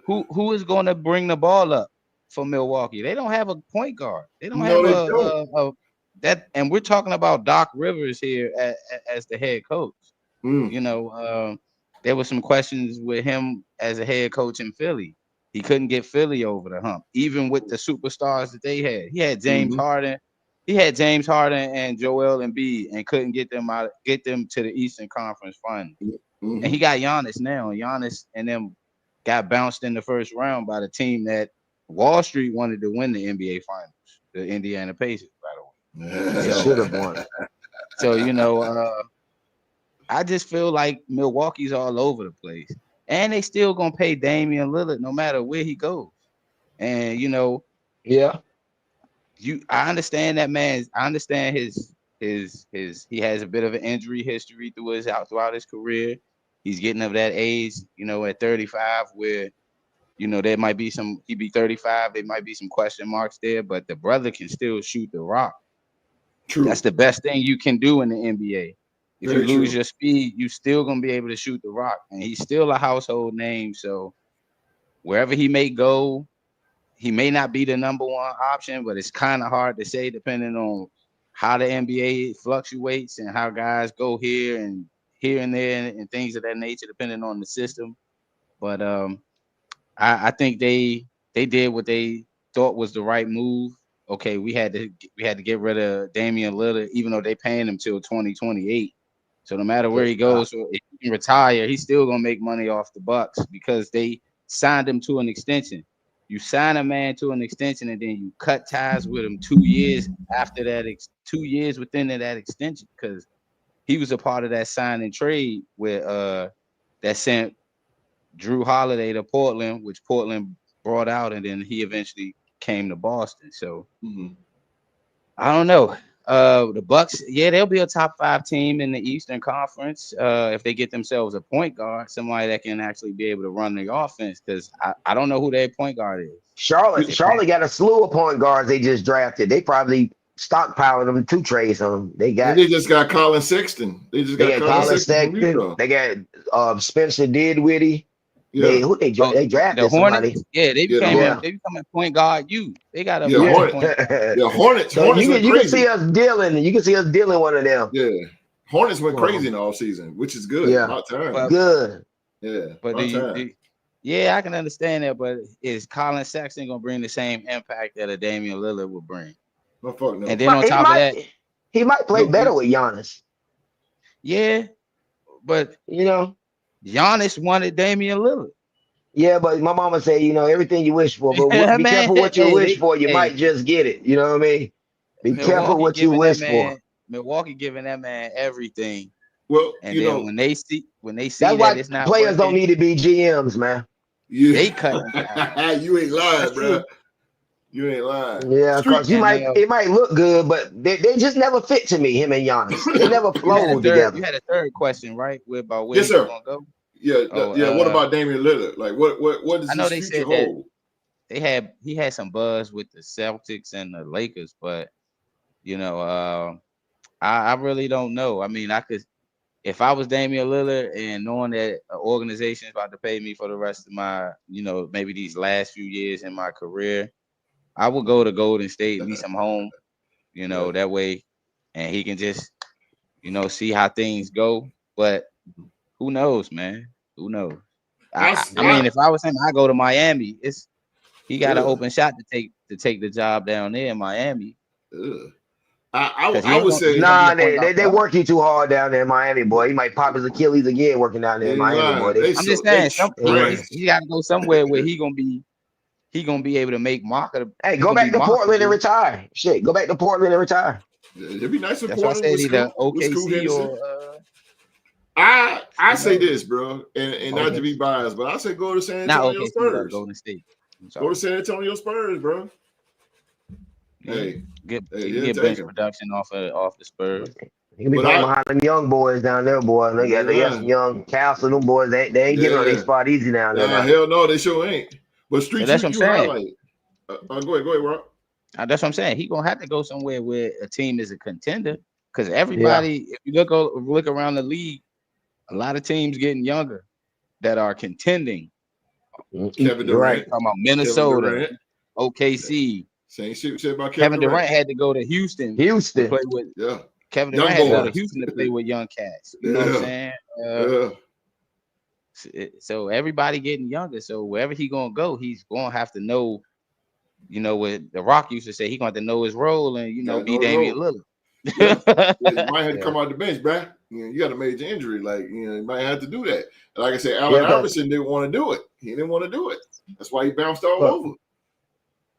who is going to bring the ball up for Milwaukee? They don't have a point guard. They don't have that. And we're talking about Doc Rivers here as the head coach. There were some questions with him as a head coach in Philly. He couldn't get Philly over the hump, even with the superstars that they had. He had James Harden. He had James Harden and Joel Embiid, and couldn't get them to the Eastern Conference Finals. And he got Giannis now. Giannis and them got bounced in the first round by the team that Wall Street wanted to win the NBA Finals, the Indiana Pacers, by the way. They should have won. So I just feel like Milwaukee's all over the place. And they still gonna pay Damian Lillard no matter where he goes. And I understand that man. I understand his he has a bit of an injury history throughout his career. He's getting of that age, at 35, where there might be he'd be 35, there might be some question marks there, but the brother can still shoot the rock. True. That's the best thing you can do in the NBA. If you lose your speed, you still gonna be able to shoot the rock, and he's still a household name. So wherever he may go, he may not be the number one option, but it's kind of hard to say depending on how the NBA fluctuates and how guys go here and there and things of that nature, depending on the system. But I think they did what they thought was the right move. Okay, we had to get rid of Damian Lillard, even though they paying him till 2028. So no matter where he goes, if he can retire, he's still gonna make money off the Bucks because they signed him to an extension. You sign a man to an extension and then you cut ties with him 2 years after that, 2 years within that extension, because he was a part of that sign and trade where that sent Drew Holiday to Portland, which Portland brought out, and then he eventually came to Boston. So I don't know. The Bucks, they'll be a top 5 team in the Eastern Conference if they get themselves a point guard, somebody that can actually be able to run the offense. Because I don't know who their point guard is. Charlotte got a slew of point guards they just drafted. They probably stockpiled them 2 trades on them. They just got Colin Sexton. They got Colin Sexton. They got Spencer Dinwiddie. Yeah. They drafted the somebody. Hornets. Yeah, they became a point guard. They got a Hornets. So you can see us dealing. You can see us dealing one of them. Yeah, Hornets went crazy in the offseason, which is good. Yeah, about time. Good. Yeah, but I can understand that. But is Colin Sexton gonna bring the same impact that a Damian Lillard would bring? No, fuck no. And then on top of that, he might play better with Giannis. Yeah, but Giannis wanted Damian Lillard. Yeah, but my mama said, everything you wish for, but be careful what you wish for. You might just get it. You know what I mean? Be careful what you wish for. Milwaukee giving that man everything. Well, and then when they see that's that why it's not players working, don't need to be GMs, man. Yeah. They cut. You ain't lying, bro. You ain't lying. Yeah, because it might look good, but they just never fit to me. Him and Giannis, they never flowed together. You had a third question, right? About where yes, sir. Gonna go? Yeah, what about Damian Lillard? Like, what does his future hold? He had some buzz with the Celtics and the Lakers, but I really don't know. I mean, if I was Damian Lillard and knowing that an organization is about to pay me for the rest of my, maybe these last few years in my career, I would go to Golden State, at least I'm home, that way, and he can just, see how things go. But who knows, man? Who knows? I mean, if I was him, I go to Miami. He got an open shot to take the job down there in Miami. I would say they work you too hard down there in Miami, boy. He might pop his Achilles again working down there in Miami, boy. I'm just saying, he got to go somewhere where he gonna be able to make market. Hey, go back to Portland and retire. Shit, go back to Portland and retire. It'd be nice if Portland was OKC or. I say this, bro, and not to be biased, but I say go to San Antonio Spurs. Golden State. Go to San Antonio Spurs, bro. Hey, get bench production off the Spurs. You can be playing behind them young boys down there, boy. They got some young Castle, them boys. They ain't giving up their spot easy down there. Hell no, they sure ain't. But Street, that's what I'm saying. Go ahead, Rob. That's what I'm saying. He gonna have to go somewhere where a team is a contender, because everybody, if you look around the league, a lot of teams getting younger that are contending. Kevin Durant, talking about Minnesota, OKC. Same shit about Kevin Durant had to go to Houston. To play with, Kevin Durant had to go to Houston to play with young cats. You know what I'm saying? So everybody getting younger. So wherever he gonna go, he's gonna have to know. What The Rock used to say, he gonna have to know his role and be Damian Lillard. You might have to come out the bench, bruh. You got a major injury, you might have to do that. Like I said, Allen Iverson didn't want to do it. He didn't want to do it. That's why he bounced all over.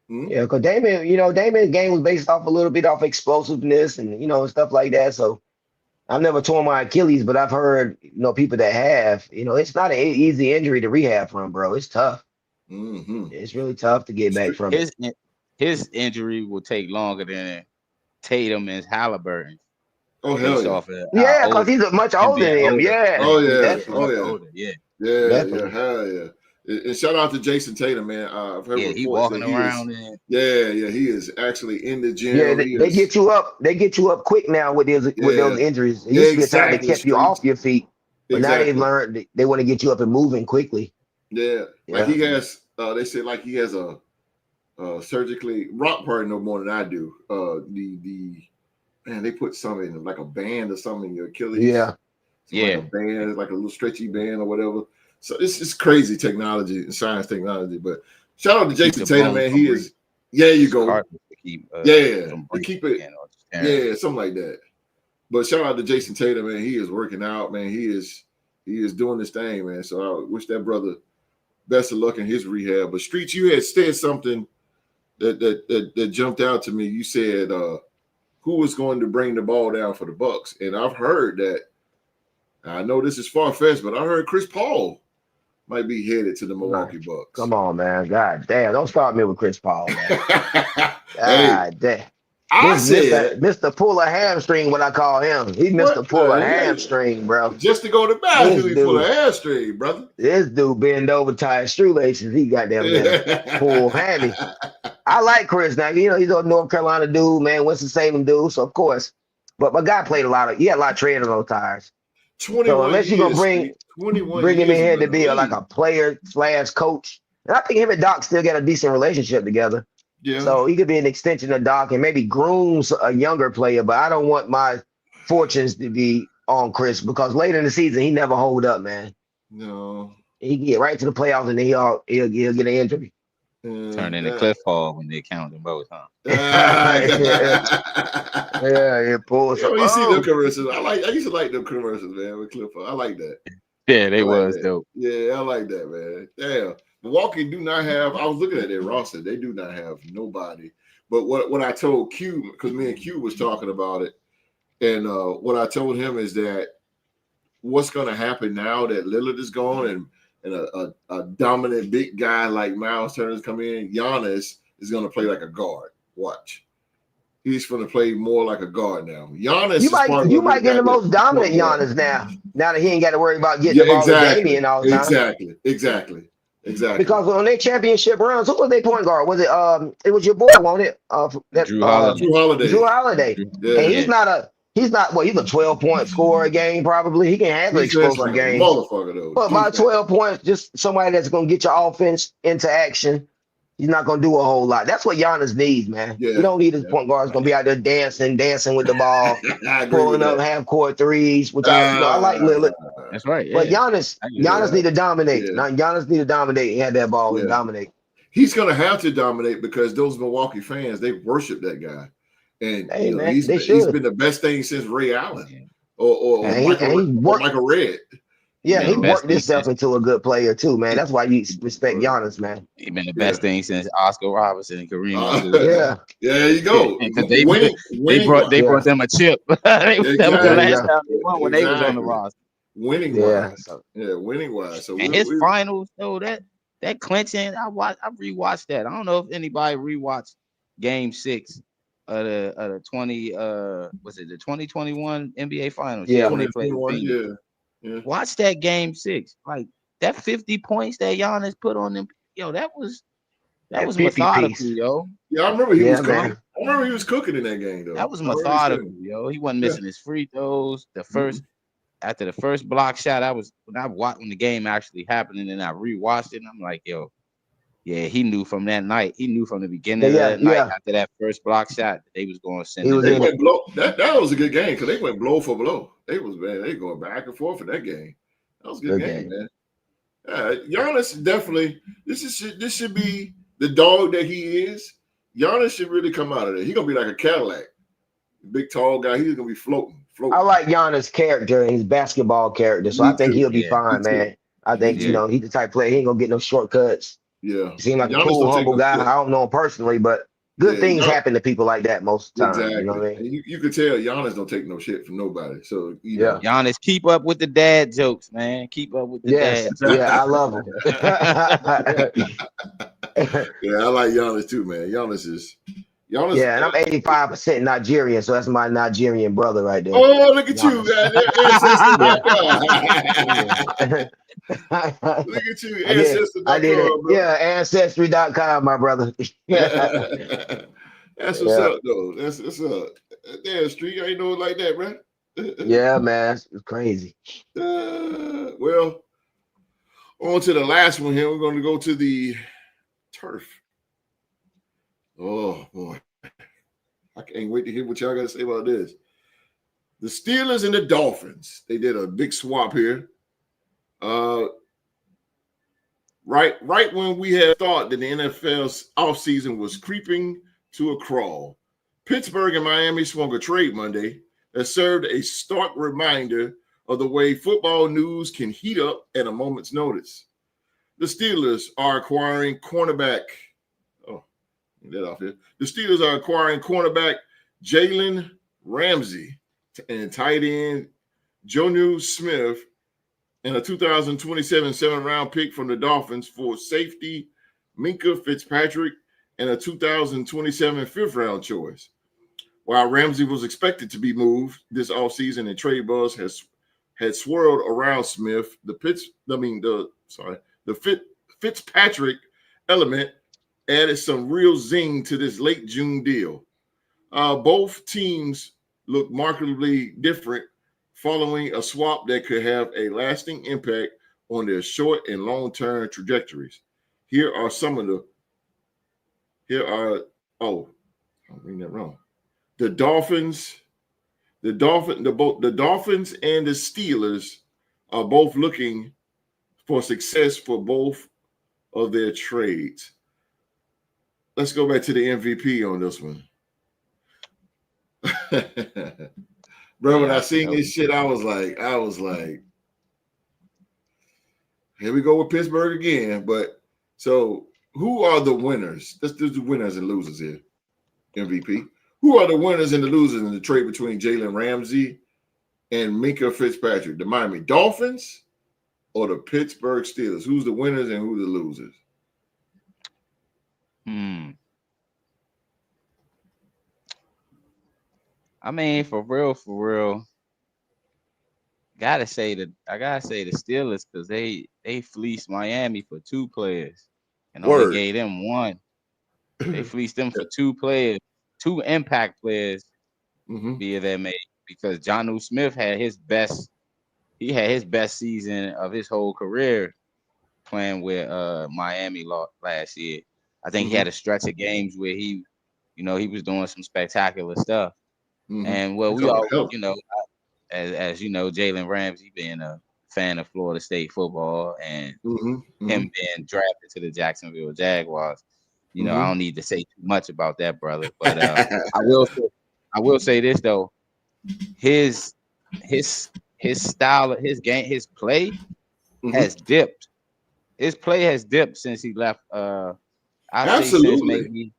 Yeah, because Damian's game was based off a little bit off explosiveness and stuff like that. So I've never torn my Achilles, but I've heard people that have. It's not an easy injury to rehab from, bro. It's tough. Mm-hmm. It's really tough to get back from it. His injury will take longer than Tatum and Halliburton. Oh hell yeah! Because he's much older than him. Yeah. Oh yeah. Older. Yeah. Hell yeah. And shout out to Jason Tatum, man. I've heard he walking around. He is actually in the gym. Yeah, they get you up. They get you up quick now with those injuries. It used to be a time they kept you off your feet, but now they've learned they want to get you up and moving quickly. Yeah, like he has. They say like he has a surgically. Rock probably know more than I do. They put something like a band or something in your Achilles. Yeah. Like a band, like a little stretchy band or whatever. So it's crazy technology and science technology. But shout out to Jason Tatum, man. He is. Yeah, you go. Keep it. Something like that. But shout out to Jason Tatum, man. He is working out, man. He is doing this thing, man. So I wish that brother best of luck in his rehab. But Streets, you had said something that jumped out to me. You said who was going to bring the ball down for the Bucks, and I've heard that. I know this is far-fetched, but I heard Chris Paul might be headed to the Milwaukee Bucks. Come on, man. God damn. Don't start me with Chris Paul, man. God damn. I said Mr. Pull a hamstring, what I call him. He Mr. Pull a hamstring, bro. Just to go to bathroom, he pull a hamstring, brother. This dude bend over, tie shoelaces. He got them pull hammy. I like Chris now. He's a North Carolina dude, man. Winston-Salem dude, so of course. But my guy played he had a lot of tread on those tires. So unless you're gonna bring him in here to be like a player / coach, and I think him and Doc still got a decent relationship together. Yeah. So he could be an extension of Doc and maybe grooms a younger player, but I don't want my fortunes to be on Chris because later in the season he never hold up, man. No. He can get right to the playoffs and he'll get an injury. Turn into Cliff Hall when they count them both, huh? Yeah, pulls. You see them commercials. I used to like them commercials, man, with Cliff Hall. I like that. Yeah, they was dope. Yeah, I like that, man. Damn. Milwaukee do not have, I was looking at their roster, they do not have nobody. But what I told Q, because me and Q was talking about it, and what I told him is that what's going to happen now that Lillard is gone and a dominant big guy like Miles Turner's come in, Giannis is going to play like a guard. Watch. He's going to play more like a guard now. Giannis you might get the most dominant Giannis now that he ain't got to worry about getting the ball to Damian all the time. Exactly. Because on their championship runs, who was their point guard? Was it it was your boy, wasn't it? Drew Holiday. Drew Holiday. Yeah. And he's not he's a 12-point scorer a game, probably. He can handle explosive games. Motherfucker, though. But by 12 points, just somebody that's gonna get your offense into action He's not gonna do a whole lot. That's what Giannis needs, man. Yeah. You don't need his point guards gonna be out there dancing with the ball, I agree pulling with up that. half court threes, which I like Lillard. That's right. But Yeah. Giannis need to dominate. Yeah. Now Giannis need to dominate and have that ball and dominate. He's gonna have to dominate because those Milwaukee fans, they worship that guy. And Hey, man, he's been the best thing since Ray Allen or Michael Redd. Yeah, he worked himself into a good player too, man. That's why you respect Giannis, man. He been the best thing since Oscar Robertson and Kareem. Yeah, there you go. They brought them a chip. That was the last time they won when they was on the roster. Winning wise. Winning wise. So and his finals, though, that clinching, I rewatched that. I don't know if anybody rewatched Game 6 of the 2021 NBA Finals. Yeah, when they played. Yeah. Watch that Game 6. Like that 50 points that Giannis put on them. Yo, that was methodical, piece. Yo. Yeah, I remember he was cooking. I remember he was cooking in that game, though. That was methodical, yo. He wasn't missing his free throws. After the first block shot, when the game actually happened, and then I rewatched it, and I'm like, yo, yeah, he knew from that night. He knew from the beginning of that night after that first block shot that they was going to send him. That was a good game because they went blow for blow. They going back and forth in that game. That was a good game, man. Giannis definitely. This should be the dog that he is. Giannis should really come out of there. He's gonna be like a Cadillac, big tall guy. He's gonna be floating. I like Giannis' character and his basketball character, so I think he'll be fine, man. I think he's the type of player. He ain't gonna get no shortcuts. Yeah, he seems like a cool, humble guy. I don't know him personally, but good things happen to people like that most of the time. Exactly. You know what I mean? You can tell Giannis don't take no shit from nobody. So Giannis, keep up with the dad jokes, man. Keep up with the dad jokes. Yeah, I love him. I like Giannis too, man. Giannis. Yeah, and I'm 85% Nigerian, so that's my Nigerian brother right there. Oh, look at you, man. Look at you, Ancestry.com. Ancestry.com, my brother. That's what's up, though. That's what's up. Damn, Street, I ain't know it like that, man. Yeah, man, it's crazy. Well, on to the last one here. We're going to go to the turf. Oh, boy. I can't wait to hear what y'all got to say about this. The Steelers and the Dolphins. They did a big swap here. Right when we had thought that the NFL's offseason was creeping to a crawl, Pittsburgh and Miami swung a trade Monday that served a stark reminder of the way football news can heat up at a moment's notice. The Steelers are acquiring cornerback. Get that off here. The Steelers are acquiring cornerback Jalen Ramsey and tight end Jonnu Smith and a 2027 7th-round pick from the Dolphins for safety Minkah Fitzpatrick and a 2027 5th-round choice. While Ramsey was expected to be moved this offseason and trade buzz had swirled around Smith, the Fitzpatrick element added some real zing to this late June deal. Both teams look markedly different following a swap that could have a lasting impact on their short and long-term trajectories. I'm reading that wrong. The Dolphins and the Steelers are both looking for success for both of their trades. Let's go back to the MVP on this one. Bro, when I seen this shit, I was like, here we go with Pittsburgh again. But so who are the winners? Let's do the winners and losers here. MVP. Who are the winners and the losers in the trade between Jalen Ramsey and Minkah Fitzpatrick? The Miami Dolphins or the Pittsburgh Steelers? Who's the winners and who the losers? I mean, for real, I gotta say the Steelers because they fleeced Miami for 2 players and only gave them 1. They fleeced them for 2 players, 2 impact players via their mate because Jonnu Smith had his best season of his whole career playing with Miami last year. I think he had a stretch of games where he was doing some spectacular stuff. And well, we all, as you know, Jalen Ramsey being a fan of Florida State football and him being drafted to the Jacksonville Jaguars, I don't need to say too much about that, brother. But I will say this though, his style, his game, his play has dipped. His play has dipped since he left. I say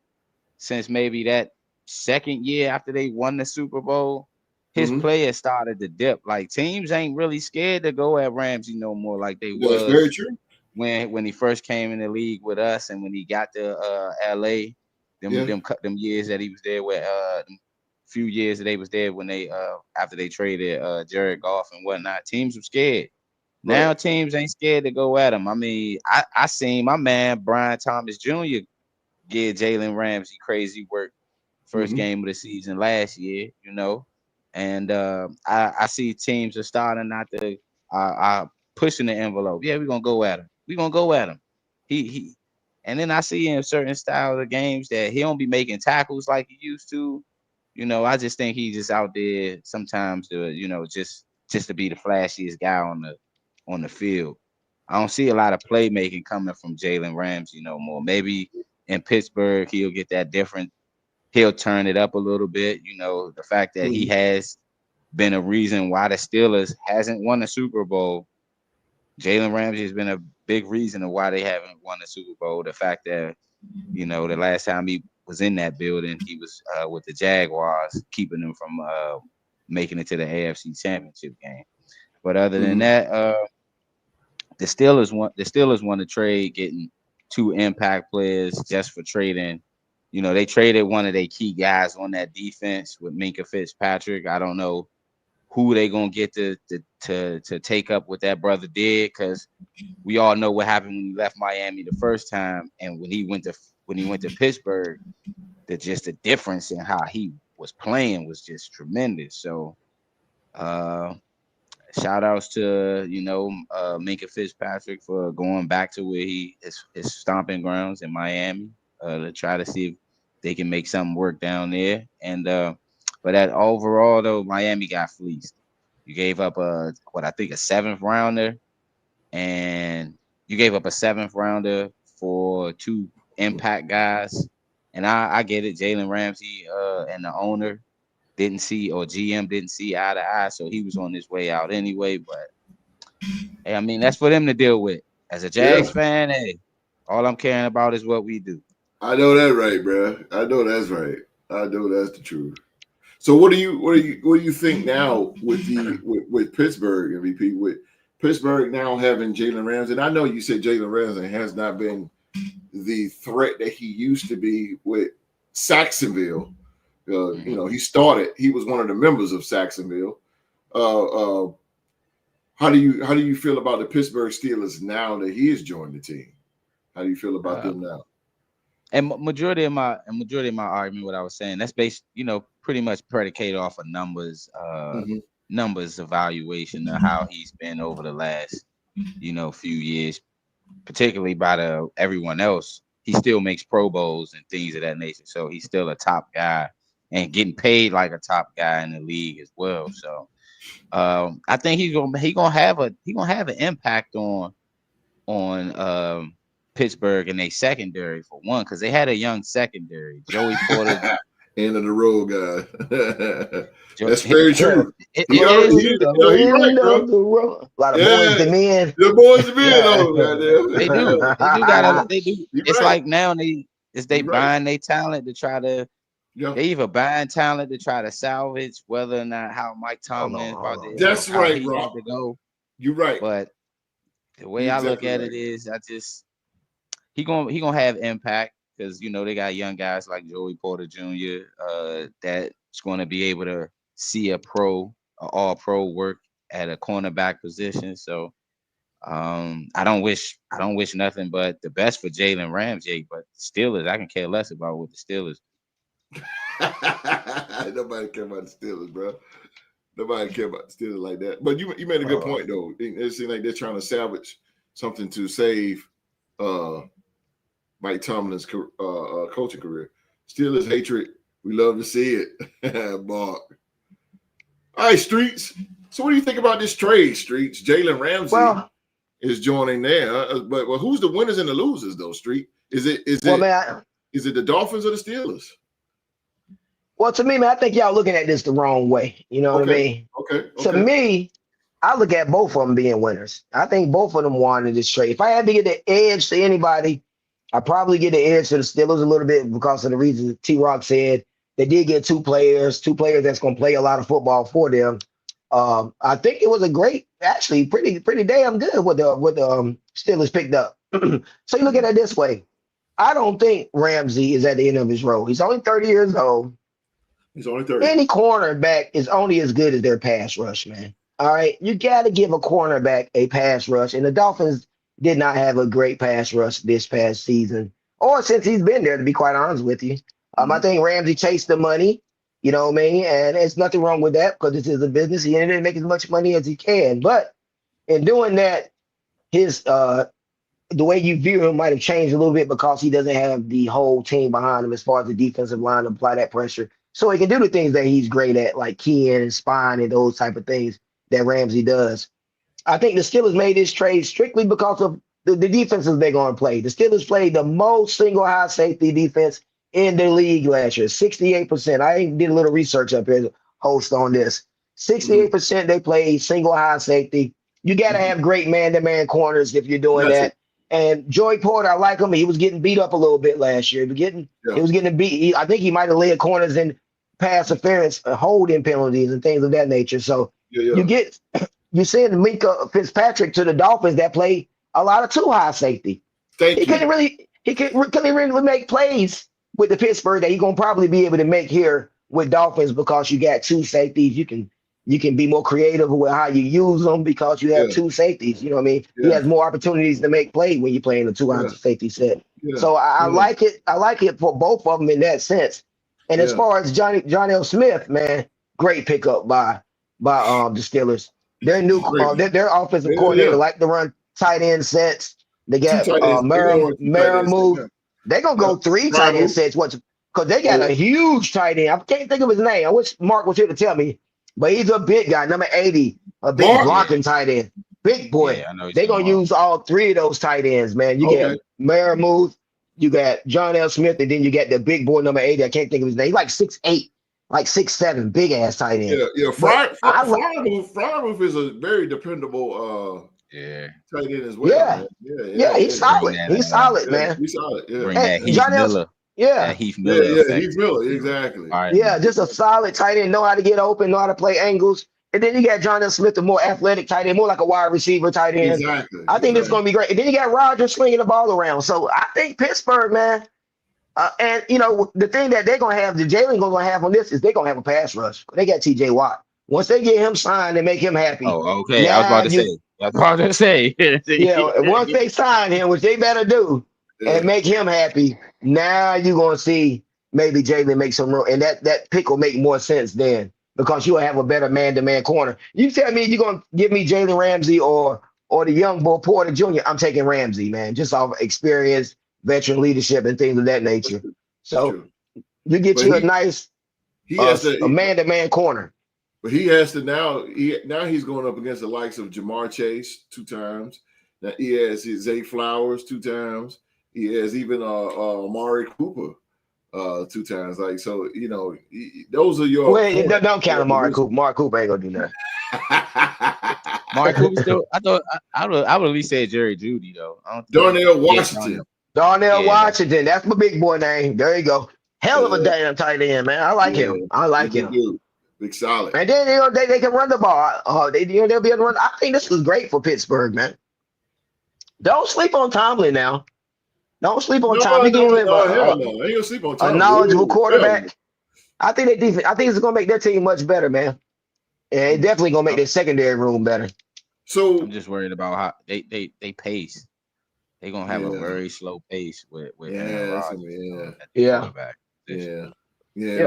since maybe that second year after they won the Super Bowl, his play has started to dip. Like teams ain't really scared to go at Ramsey no more like they was. That's very true. When he first came in the league with us, and when he got to LA, them years that he was there with few years that they was there when they after they traded Jared Goff and whatnot, teams were scared. Now teams ain't scared to go at him. I mean, I seen my man Brian Thomas Jr. give Jalen Ramsey crazy work first game of the season last year, and I see teams are starting not to pushing the envelope. Yeah, we're gonna go at him. We're gonna go at him. He and then I see in certain styles of games that he don't be making tackles like he used to. I just think he's just out there sometimes to, just to be the flashiest guy on the field. I don't see a lot of playmaking coming from Jalen Ramsey no more. Maybe in Pittsburgh he'll get that different. He'll turn it up a little bit. The fact that he has been a reason why the Steelers hasn't won a Super Bowl. Jalen Ramsey has been a big reason of why they haven't won a Super Bowl. The fact that, the last time he was in that building, he was with the Jaguars, keeping them from making it to the AFC Championship game. But other than that, the Steelers want to trade getting 2 impact players just for trading. They traded one of their key guys on that defense with Minkah Fitzpatrick. I don't know who they gonna get to take up what that brother did, because we all know what happened when he left Miami the first time, and when he went to Pittsburgh, the difference in how he was playing was just tremendous. So shout outs to Minkah Fitzpatrick for going back to where his stomping grounds in Miami to try to see if they can make something work down there. And but that overall though, Miami got fleeced. You gave up I think a 7th rounder, and you gave up a 7th rounder for 2 impact guys. And I get it. Jalen Ramsey and the owner didn't see, or GM didn't see eye to eye, so he was on his way out anyway. But hey, I mean, that's for them to deal with. As a Jags fan, hey, all I'm caring about is what we do. I know that right, bro. I know that's right. I know that's the truth. So what do you think now with Pittsburgh MVP, with Pittsburgh now having Jalen Ramsey? And I know you said Jalen Ramsey has not been the threat that he used to be with Saxonville. He was one of the members of Saxonville. How do you feel about the Pittsburgh Steelers now that he has joined the team? How do you feel about them now? And majority of my argument, what I was saying, that's based, pretty much predicated off of numbers evaluation of how he's been over the last, few years, particularly by everyone else. He still makes Pro Bowls and things of that nature, so he's still a top guy and getting paid like a top guy in the league as well. So I think he's gonna have an impact on Pittsburgh and their secondary, for one, because they had a young secondary. Joey Porter, end of the road guy. That's very true. He's right, bro. A lot of boys to men. The boys to men, They do. They do. It's like now they buying their talent to try to. They even buying talent to try to salvage whether or not how Mike Tomlin is about to. That's right, bro. To go. You're right. But the way I look at it is, he gonna have impact, because they got young guys like Joey Porter Jr. That's going to be able to see all pro work at a cornerback position. So I don't wish nothing but the best for Jalen Ramsey, but Steelers, I can care less about what the Steelers. Nobody care about the Steelers, bro. Nobody care about the Steelers like that. But you made a good point though. It seems like they're trying to salvage something to save by Mike Tomlin's coaching career. Steelers hatred, we love to see it. Mark. All right, Streets. So what do you think about this trade, Streets? Jalen Ramsey is joining there. But who's the winners and the losers, though, Street? Is it the Dolphins or the Steelers? Well, to me, man, I think y'all looking at this the wrong way. You know what I mean? Okay. To me, I look at both of them being winners. I think both of them won in this trade. If I had to get the edge to anybody, I'd probably get the edge to the Steelers a little bit because of the reasons T-Rock said. They did get two players that's going to play a lot of football for them. I think it was a great, actually pretty damn good what the Steelers picked up. So you look at it this way. I don't think Ramsey is at the end of his road. He's only 30 years old. He's only 30. Any cornerback is only as good as their pass rush, man. All right. You got to give a cornerback a pass rush. And the Dolphins did not have a great pass rush this past season, or since he's been there, to be quite honest with you. I think Ramsey chased the money, you know what I mean? And there's nothing wrong with that because this is a business. He ended up making as much money as he can. But in doing that, his the way you view him might have changed a little bit because he doesn't have the whole team behind him as far as the defensive line to apply that pressure. So he can do the things that he's great at, like keying and spying and those type of things that Ramsey does. I think the Steelers made this trade strictly because of the defenses they're going to play. The Steelers played the most single high safety defense in the league last year, 68%. I did a little research up here to host on this. 68% they played single high safety. You got to have great man-to-man corners if you're doing that. And Joey Porter, I like him. He was getting beat up a little bit last year. He was getting beat. I think he might have led corners in pass interference, holding penalties, and things of that nature. So you're seeing Minkah Fitzpatrick to the Dolphins that play a lot of too high safety. He couldn't really make plays with the Pittsburgh that he's gonna probably be able to make here with Dolphins because you got two safeties. You can be more creative with how you use them because you have two safeties. You know what I mean? He has more opportunities to make play when you're playing a two safety set. So I like it. I like it for both of them in that sense. And as far as John L. Smith, man, great pickup by the Steelers. Their new their offensive coordinator like to run tight end sets. They got Maramove. They're gonna go 3 tight end sets. Because they got a huge tight end. I can't think of his name. I wish Mark was here to tell me, but he's a big guy, number 80, a big blocking tight end, big boy. They're gonna use all 3 of those tight ends, man. You got Maramove, you got John L. Smith, and then you got the big boy number 80. I can't think of his name. He's like 6'8", like 6'7", big ass tight end. Freiermuth is a very dependable tight end as well. Yeah, he's solid. He's solid, man. He's solid. Yeah. Bring that Heath Miller. Heath Miller. Heath Miller, exactly. Yeah, just a solid tight end, know how to get open, know how to play angles. And then you got John L. Smith, a more athletic tight end, more like a wide receiver tight end. Exactly. I think it's going to be great. And then you got Rodgers slinging the ball around. So I think Pittsburgh, man, and, you know, the thing that they're going to have, the Jalen going to have on this is they're going to have a pass rush. They got T.J. Watt. Once they get him signed and make him happy. Oh, okay. I was about to say. Once they sign him, which they better do, and make him happy, now you're going to see maybe Jalen make some room. And that pick will make more sense then because you'll have a better man-to-man corner. You tell me you're going to give me Jalen Ramsey or the young boy Porter Jr., I'm taking Ramsey, man, just off experience, veteran leadership, and things of that nature. So you get a nice a man-to-man corner. But he has to now he's going up against the likes of Jamar Chase 2 times. Now he has Zay Flowers 2 times. He has even Amari Cooper 2 times. Like, so, you know, those are your. Wait, don't count Amari Cooper. Amari Cooper ain't gonna do nothing. Amari Cooper still. I would at least say Jerry Jeudy though. Darnell Washington. Washington. That's my big boy name. There you go. Hell of a damn tight end, man. I like him. I like him. Big solid. And then they can run the ball. They'll be able to run. I think this was great for Pittsburgh, man. Don't sleep on Tomlin now. Don't sleep on Tomlin. No, ain't gonna sleep on Tomlin. A knowledgeable quarterback. I think it's gonna make their team much better, man. And it's definitely gonna make their secondary room better. So I'm just worried about how they pace. They're gonna have a very slow pace with Aaron Rodgers. Yeah,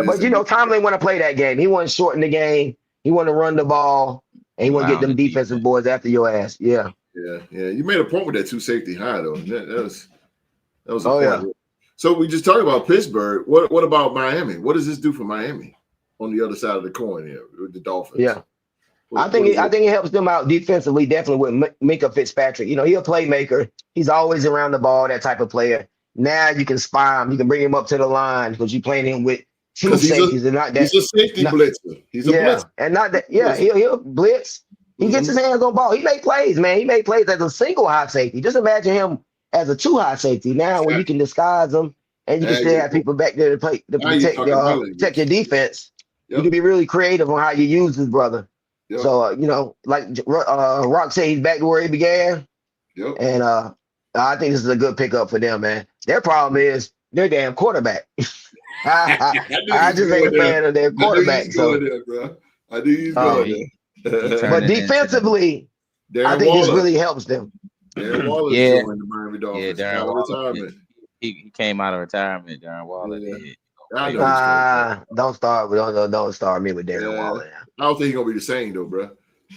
but you know, Tomlin want to play that game. He want to shorten the game. He want to run the ball, and he want to get them defensive boys after your ass. Yeah. You made a point with that 2 safety high though. That's That was a point. Yeah. So we just talked about Pittsburgh. What about Miami? What does this do for Miami on the other side of the coin here with the Dolphins? Yeah. I think it helps them out defensively, definitely with Minkah Fitzpatrick. You know, he's a playmaker. He's always around the ball, that type of player. Now you can spy him. You can bring him up to the line because you're playing him with two safeties and not that. He's a safety blitzer. He's a blitzer. And not that. Yeah, he'll blitz. He gets his hands on ball. He made plays, man. He made plays as a single high safety. Just imagine him as a two high safety. Now when you can disguise them and you can still have people back there to protect your defense, you can be really creative on how you use this brother. Yep. So, you know, like Rock said, he's back to where he began. Yep. And I think this is a good pickup for them, man. Their problem is their damn quarterback. I just ain't a fan of their quarterback. I knew he's going there. But defensively, I think this really helps them. Darren Waller's joined the Miami Dolphins. Yeah, Darren Waller. He came out of retirement. Darren Waller did. Don't start me with Darren Waller. I don't think he's gonna be the same though, bro.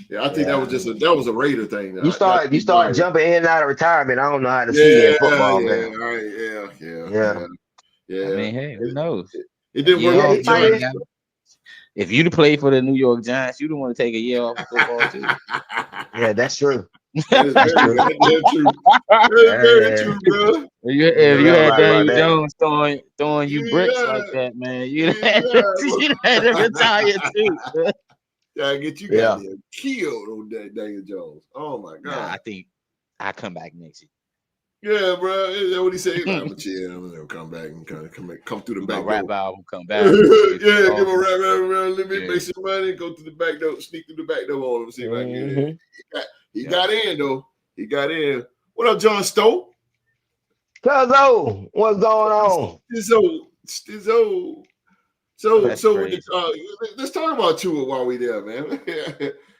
Yeah, I think that was a Raider thing. You start jumping in and out of retirement. I don't know how to see in football, man. Yeah. I mean, hey, who knows? It didn't work out. If you'd play for the New York Giants, you'd want to take a year off of football too. Yeah, that's true. That's very true, bro. If you had Daniel Jones throwing you bricks like that, man, you'd have to retire too. Bro. Yeah, get you killed on that Daniel Jones. Oh my God! Nah, I think I come back next year. Yeah, bro. Is that what he said? I'm gonna chill. I'm gonna come back and come through the back door. Rap album, come back. Give him a rap album. Let me make some money. Go through the back door. Sneak through the back door on him. See if I can get in. He got in though. He got in. What up, John Stowe? Cuzzo, what's going on? Stizzo. So let's talk about Tua while we there, man.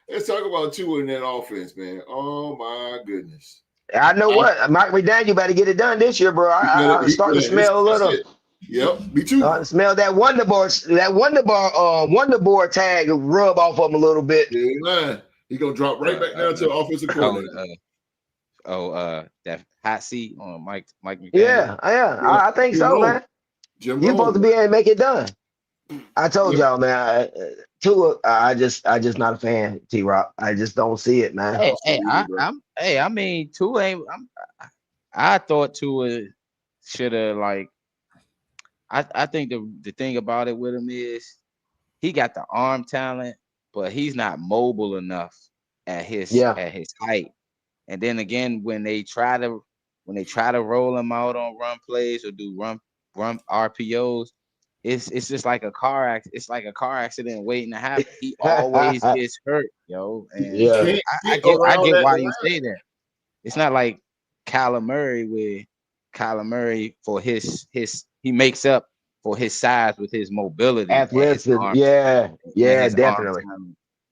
Let's talk about Tua in that offense, man. Oh my goodness. I know what, Mike McDaniel better get it done this year, bro. I'm starting to smell a little. Yep, me too. Smell that Wonder Board tag rub off of him a little bit. Yeah, he's gonna drop right back down to the offensive coordinator. That hot seat on Mike McDaniel. Yeah, I think so, man. You're supposed to be able to make it done. I told y'all, man. Tua, I just not a fan. T-Rock, I just don't see it, man. I mean, Tua ain't. I thought Tua should have I think the thing about it with him is he got the arm talent, but he's not mobile enough at his height. And then again, when they try to roll him out on run plays or do run RPOs, it's just like a car accident. It's like a car accident waiting to happen. He always gets hurt, yo. And I get why you say that. It's not like Kyler Murray, where Kyler Murray for his he makes up for his size with his mobility. Athleticism. Yeah, definitely.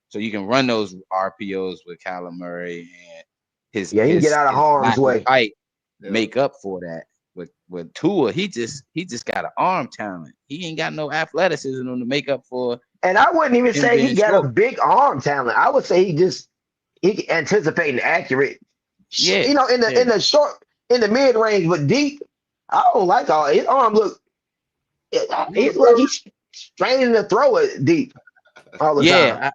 So you can run those RPOs with Kyler Murray and his he can get out of harm's way. Height make up for that. With Tua, he just got an arm talent. He ain't got no athleticism to make up for. And I wouldn't even say he got a big arm talent. I would say he anticipating accurate. Yeah, in the mid range, but deep. I don't like all his arm look. He's like he's straining to throw it deep all the time.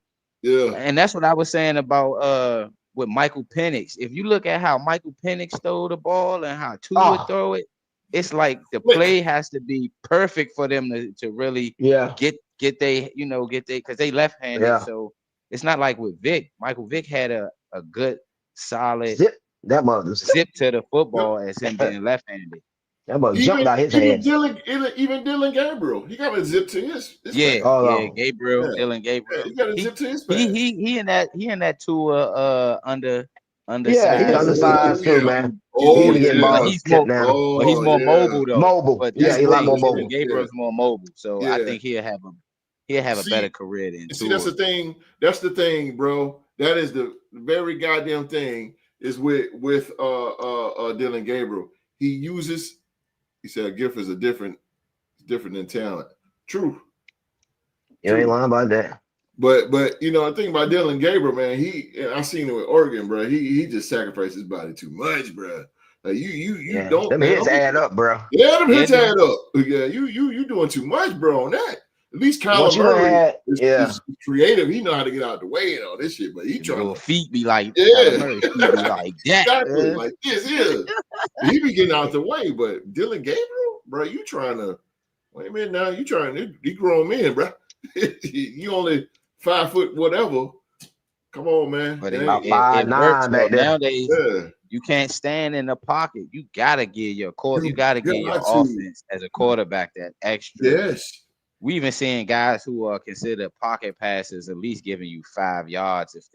And that's what I was saying about with Michael Penix. If you look at how Michael Penix stole the ball and how Tua would throw it, it's like the play has to be perfect for them to really get they because they left-handed. So it's not like with Vic. Michael Vick had a good solid zip to the football as him being left-handed. That must jumped out his hands. Even Dylan Gabriel, he got a zip to his Gabriel, Dylan Gabriel. He got a zip to his back. He in that Tua under. He's undersized too, man. He's more mobile though. He's a lot more mobile. Gabriel's more mobile, so I think he'll have a better career than Tua. See, that's the thing. That's the thing, bro. That is the very goddamn thing. Is with Dylan Gabriel. He said a gift is different than talent. True. You ain't lying about that. But I think about Dylan Gabriel, man. I seen it with Oregon, bro. He just sacrificed his body too much, bro. Like you don't. Them hits add up, bro. Yeah, them hits add up. Yeah, you doing too much, bro, on that. At least Kyler Murray is creative. He know how to get out the way and all this shit, but he trying little to feet be like Murray feet be like that. Exactly, like this is. He be getting out the way, but Dylan Gabriel, bro, you trying to wait a minute now? You trying to be grown men, bro? You only 5 foot whatever. Come on, man. But about 5'9" back there. Nowadays, you can't stand in the pocket. You gotta give your offense as a quarterback that extra. Yes. We even seeing guys who are considered pocket passers at least giving you 5 yards if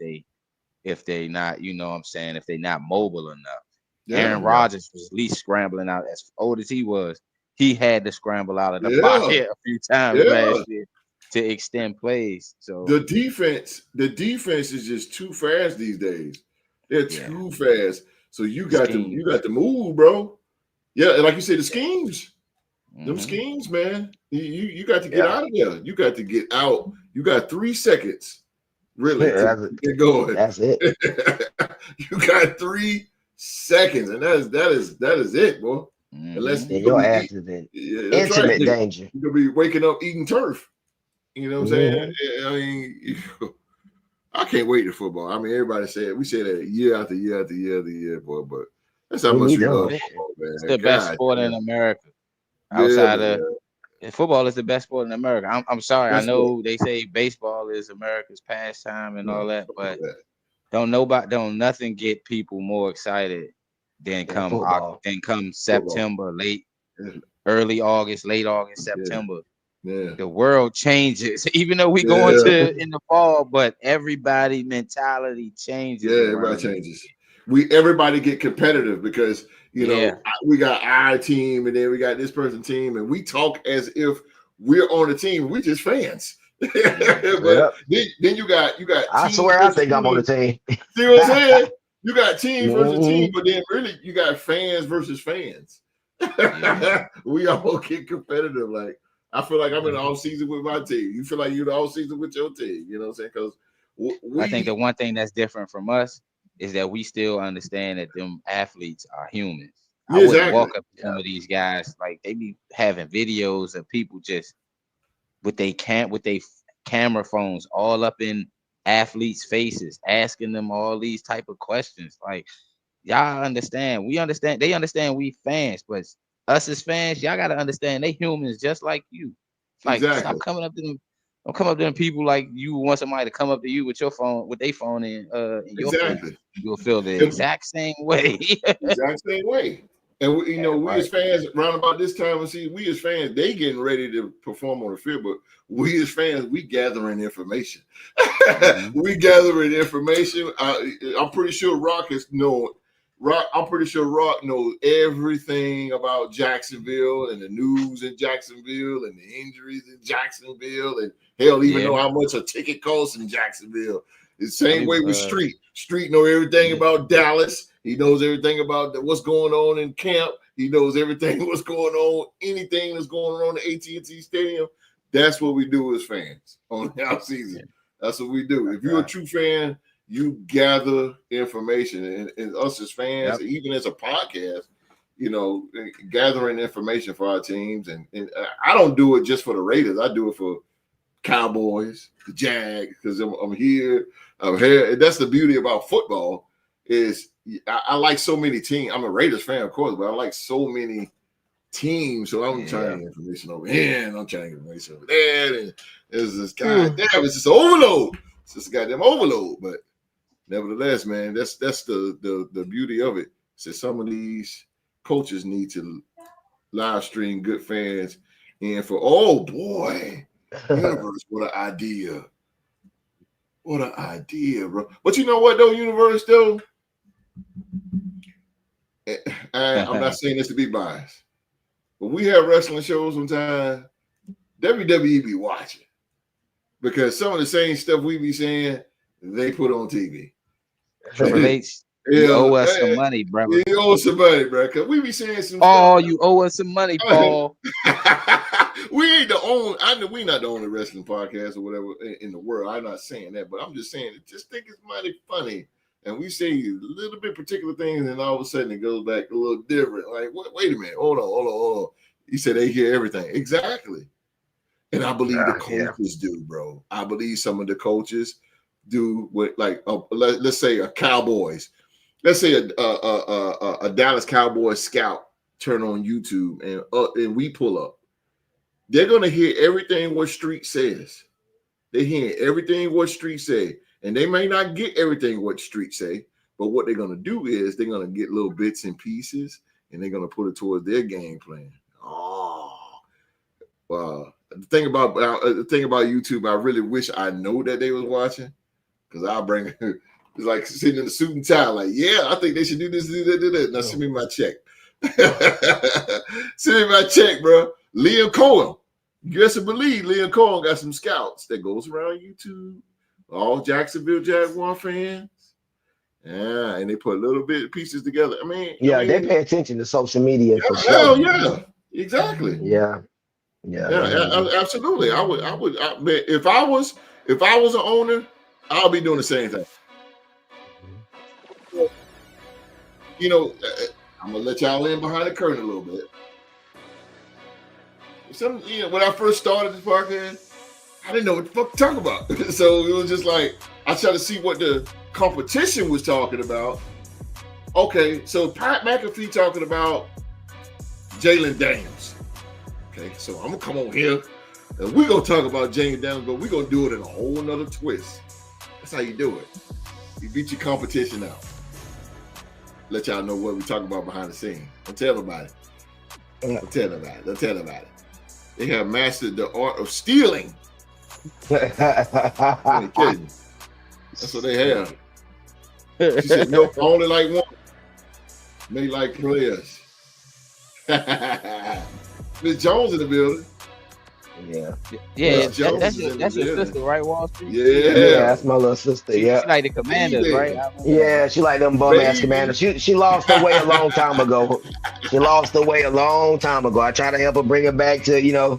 they not, you know what I'm saying, if they not mobile enough. Yeah, Aaron Rodgers was at least scrambling out. As old as he was, he had to scramble out of the pocket a few times last year to extend plays. So the defense is just too fast these days. They're too fast. So you got to move, bro. Yeah, and like you said, the schemes. Them schemes, man. You got to get out of there. You got to get out. You got 3 seconds, really, to get going. That's it. You got 3 seconds, and that is it, boy. Unless your ass is in intimate danger. You could be waking up eating turf. You know what I'm saying? I mean, I can't wait to football. I mean, everybody we say that year after year after year after year, boy. But that's how much we love football, man. It's the best sport in America. Outside of football is the best sport in America. I'm sorry. I know they say baseball is America's pastime and all that, but don't nothing get people more excited than come September, early August, late August, September. Yeah. The world changes, even though we go into in the fall, but everybody mentality changes. Yeah, everybody changes. Everybody get competitive because we got our team and then we got this person's team, and we talk as if we're on the team. We're just fans. But then you got. I swear, I think I'm on the team. See what I'm saying? You got team versus team, but then really you got fans versus fans. We all get competitive. Like I feel like I'm in the off season with my team. You feel like you're in the off season with your team. You know what I'm saying? Because I think the one thing that's different from us is that we still understand that them athletes are humans. I wouldn't walk up to some of these guys, like they be having videos of people just with they camera phones all up in athletes' faces, asking them all these type of questions. Like y'all understand, we understand, they understand we fans, but us as fans, y'all gotta understand they humans just like you. Like stop coming up to them. Don't come up to them people like you want somebody to come up to you with your phone, with their phone in your face. You'll feel the exact same way. Exact same way. And we as fans, around about this time, we as fans, they getting ready to perform on the field, but we as fans, we gathering information. We gathering information. I'm pretty sure Rock knows everything about Jacksonville and the news in Jacksonville and the injuries in Jacksonville, and hell, even know how much a ticket costs in Jacksonville. The same way with Street. Street know everything about Dallas. He knows everything about what's going on in camp. He knows everything what's going on, anything that's going on at AT&T Stadium. That's what we do as fans on the off season. That's what we do. If you're a true fan, you gather information, and us as fans, even as a podcast, gathering information for our teams. And I don't do it just for the Raiders. I do it for Cowboys, the Jags, because I'm here. And that's the beauty about football is I like so many teams. I'm a Raiders fan, of course, but I like so many teams. So I'm trying to get information over here, and I'm trying to get information over there. And there's this guy, it's just overload. It's just a goddamn overload. But nevertheless, man, that's the beauty of it. So some of these coaches need to live stream good fans. And Universe, what an idea. What an idea, bro. But you know what, though, Universe, though? I'm not saying this to be biased, but we have wrestling shows sometimes. WWE be watching because some of the same stuff we be saying, they put on TV. Triple H, you owe us some money, bro. You owe us some money, bro, because we be saying some stuff. You owe us some money, Paul. We ain't the only. I know we not the only wrestling podcast or whatever in the world. I'm not saying that, but I'm just saying, just think it's mighty funny and we say a little bit particular things, and all of a sudden it goes back a little different. Like, wait a minute, hold on. You said they hear everything. Exactly. And I believe the coaches do, bro. I believe some of the coaches do what, like, let's say a Cowboys. Let's say a Dallas Cowboys scout turn on YouTube and we pull up. They're going to hear everything what Street says. They hear everything what Street say. And they may not get everything what Street say, but what they're going to do is they're going to get little bits and pieces, and they're going to put it towards their game plan. The thing about YouTube, I really wish I know that they was watching, because I'll bring it. It's like sitting in the suit and tie, like, yeah, I think they should do this, do that. Now send me my check. Send me my check, bro. Liam Cohen. You guess and believe Liam Cohen got some scouts that goes around YouTube. All Jacksonville Jaguar fans. Yeah, and they put little bit of pieces together. They pay attention to social media for sure. Hell yeah. Exactly. Yeah, absolutely. If I was an owner, I'll be doing the same thing. I'm gonna let y'all in behind the curtain a little bit. When I first started this podcast, I didn't know what the fuck to talk about. So it was just like I tried to see what the competition was talking about. Okay, so Pat McAfee talking about Jalen Daniels. Okay, so I'm gonna come on here and we're gonna talk about Jalen Daniels, but we're gonna do it in a whole nother twist. That's how you do it. You beat your competition out. Let y'all know what we're talking about behind the scenes. Don't tell nobody. Don't tell nobody. They have mastered the art of stealing. I ain't kidding. That's what they have. She said, nope, I only like one. They like players. Miss Jones in the building. That's your sister, right, Wall Street? Yeah, that's my little sister. She like the Commanders, right? Yeah, she like them bum ass Commanders. She lost her way a long time ago. I tried to help her bring her back to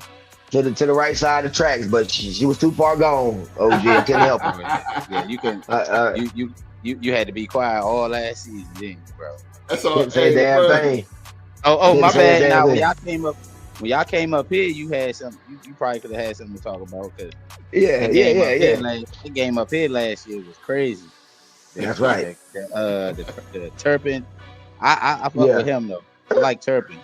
to the right side of the tracks, but she was too far gone. OG, I couldn't help her. Yeah, you can. You had to be quiet all last season, didn't you, bro? That's all. Couldn't say a damn thing. Oh, my bad. Now when y'all came up here, you had some. You probably could have had something to talk about. Cause yeah. The game up here last year was crazy. That's right. The Turpin, I fuck with him though. I like Turpin.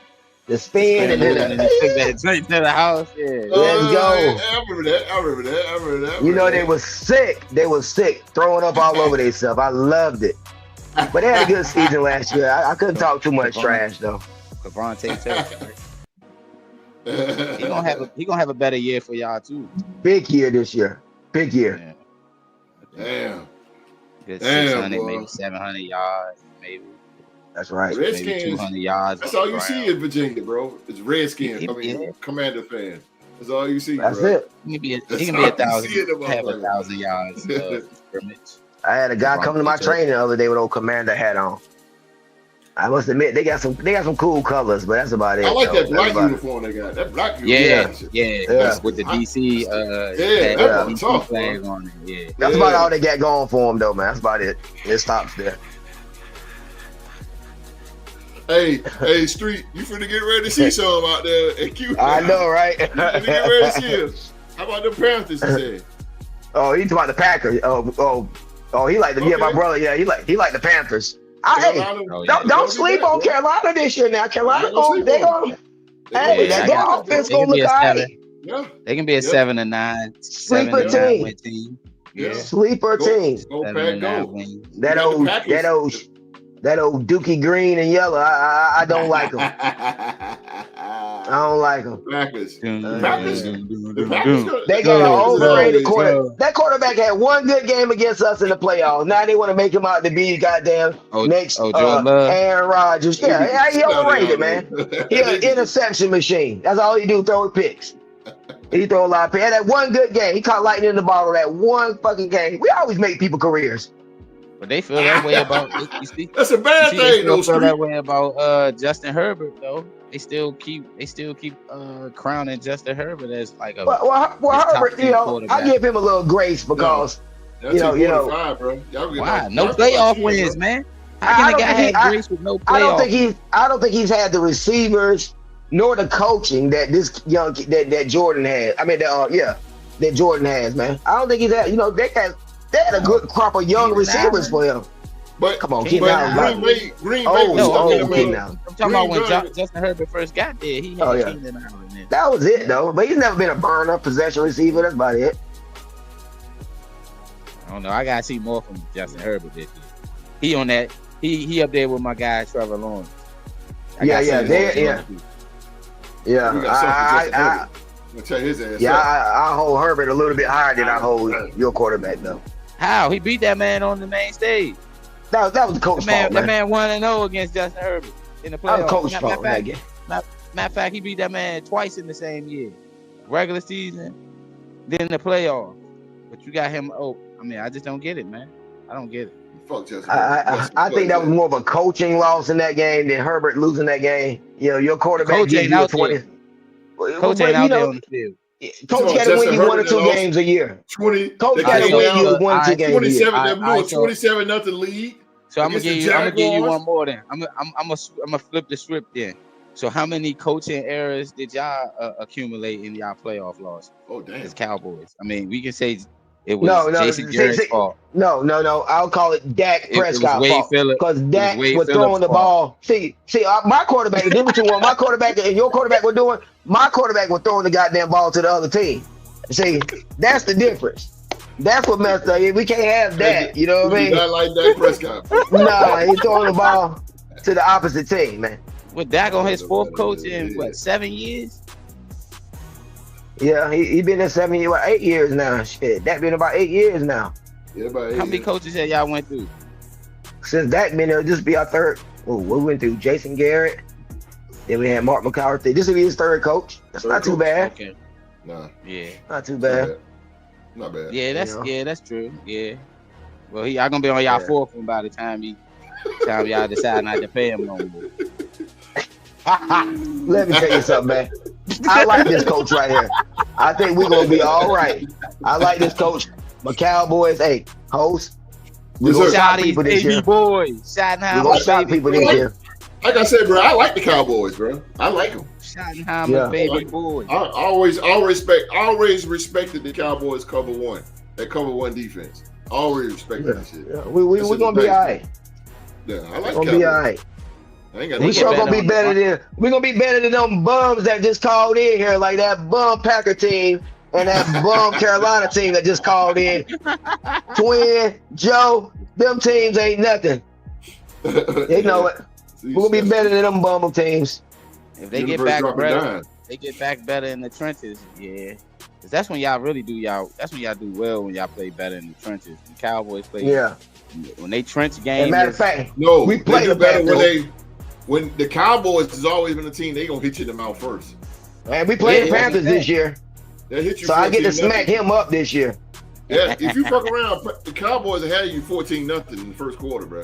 The spin and then to the house. Yeah. Let's go. I remember that. They was sick. They was sick, throwing up all over themselves. I loved it. But they had a good season last year. I couldn't talk too much trash though. Kavonte Turpin. He gonna have a better year for y'all too. Big year this year. Big year. Yeah. Good 600, maybe 700 yards, maybe. That's right. Redskins, 200 yards. That's all you see in Virginia, bro. It's Redskins. Commander fans. That's all you see. That's bro. it. He can be 1,000. Have 1,000 yards scrimmage. I had a guy come to my training the other day with old Commander hat on. I must admit they got some cool colors, but that's about it. I like that black uniform they got. That black uniform. Yeah. With the DC flag on it. Yeah. That's about all they got going for them, though, man. That's about it. It stops there. Hey, Street, you finna get ready to see some out there at Q. I know, right? You finna get ready to see him. How about the Panthers? He said. Oh, he's about the Packers. Oh, he like the my brother. Yeah, he like the Panthers. Don't sleep on Carolina this year. Now Carolina their offense gonna look alright. Yeah, they can be a 7-9 sleeper team. Yeah. Sleeper team. Go Pack, go. That old Dookie green and yellow. I don't like him. I don't like him. Packers. They got an overrated quarterback. That quarterback had one good game against us in the playoffs. Now they want to make him out to be goddamn next Aaron Rodgers. Yeah, he overrated, man. He an interception machine. That's all he do, throw picks. He throw a lot of picks. That one good game. He caught lightning in the bottle that one fucking game. We always make people careers. But they feel that way about. That's a bad thing. They still feel that way about Justin Herbert, though. They still keep crowning Justin Herbert as like a. Well, Herbert, I give him a little grace because You know. Bro. Why? No playoff wins, bro. Man. How can a guy have grace with no playoff? I don't think he's had the receivers nor the coaching that this that Jordan has. I mean, that Jordan has, man. I don't think he's had. You know, they had a good crop of young receivers for him. But come on, Green Bay I'm talking about when Justin Herbert first got there. He had Keenan Allen there. That was it, though. But he's never been a burner possession receiver. That's about it. I don't know. I gotta see more from Justin Herbert this year. He on that. He up there with my guy Trevor Lawrence. Yeah. I'll tell his ass. Yeah, I hold Herbert a little bit higher than I hold your quarterback, though. How he beat that man on the main stage? That was the coach's fault, man. That man 1-0 against Justin Herbert in the playoffs. That was the coach's fault, matter of fact, he beat that man twice in the same year, regular season, then the playoffs. But you got him. I just don't get it, man. I don't get it. Fuck Justin. I think that was more of a coaching loss in that game than Herbert losing that game. You know, your quarterback gave you 20. Coach ain't out there on the field. Coach got to win you 1 or 2 games a year. 20. Coach got to win you 1 or 2 games a year. 27-0 lead. So I'm gonna give you one more. Then I'm gonna flip the script. Then. So how many coaching errors did y'all accumulate in y'all playoff loss? Oh damn! As Cowboys. I mean, we can say it was Jason Garrett's fault. No. I'll call it Dak Prescott's fault because Dak was throwing the ball. See, my quarterback. The difference between what my quarterback and your quarterback were doing. My quarterback was throwing the goddamn ball to the other team. See, that's the difference. That's what messed up. We can't have that. You know what I mean? Not like Dak Prescott. Nah, he's throwing the ball to the opposite team, man. With Dak on his 4th coach in 7 years? Yeah, he been in 7 years, 8 years now. Shit, Dak been about 8 years now. Yeah, about 8 How many coaches have y'all went through? Since Dak been there, this will be our 3rd. We went through Jason Garrett. Then we had Mark McCarthy. This will be his 3rd coach. That's not too bad. Okay. Nah. Yeah. Not too bad. Not bad. Yeah, that's true. Yeah. Well, y'all gonna be on y'all 4th one by the time y'all decide not to pay him no more. Let me tell you something, man. I like this coach right here. I think we're gonna be all right. I like this coach. My Cowboys, hey, host. We're gonna shock people this year. We're gonna shock people this year. Like I said, bro, I like the Cowboys, bro. I like them. Schottenheimer, baby boy. I always respected the Cowboys cover 1. That cover 1 defense. Always respected that shit. Yeah. We're gonna be all right. Yeah, I like. We're gonna be all right. We sure gonna be better than them bums that just called in here, like that bum Packer team and that bum Carolina team that just called in. Twin, Joe, them teams ain't nothing. They know it. We're gonna be better than them bum teams. If they get back better in the trenches, yeah. Cause that's when y'all really do That's when y'all do well, when y'all play better in the trenches. The Cowboys play. Yeah. When they trench game. Matter of fact, no, we play better when the Cowboys has always been a team, they gonna hit you in the mouth first. And we played the Panthers this year. They hit you. So I get to smack him up this year. Yeah, if you fuck around, the Cowboys had you 14-0 in the first quarter, bro.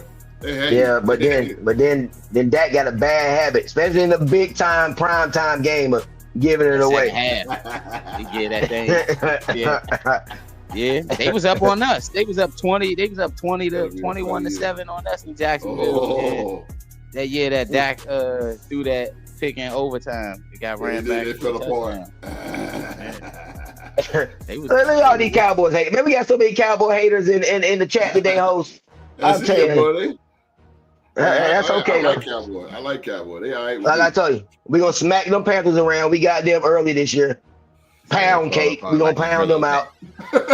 But then Dak got a bad habit, especially in the big time, prime time game of giving it away. He get that thing. Yeah, they was up on us. They was up 20. They was up 20 to 21-7 on us in Jacksonville. That year that Dak threw that pick in overtime, it got ran back. It fell apart. Look at all these Cowboys haters. Man, we got so many Cowboy haters in the chat today, host. I'll tell you. That's okay though. I like Cowboy. They all right. Like I tell you, we're gonna smack them Panthers around. We got them early this year. Pound cake. We're gonna pound them out.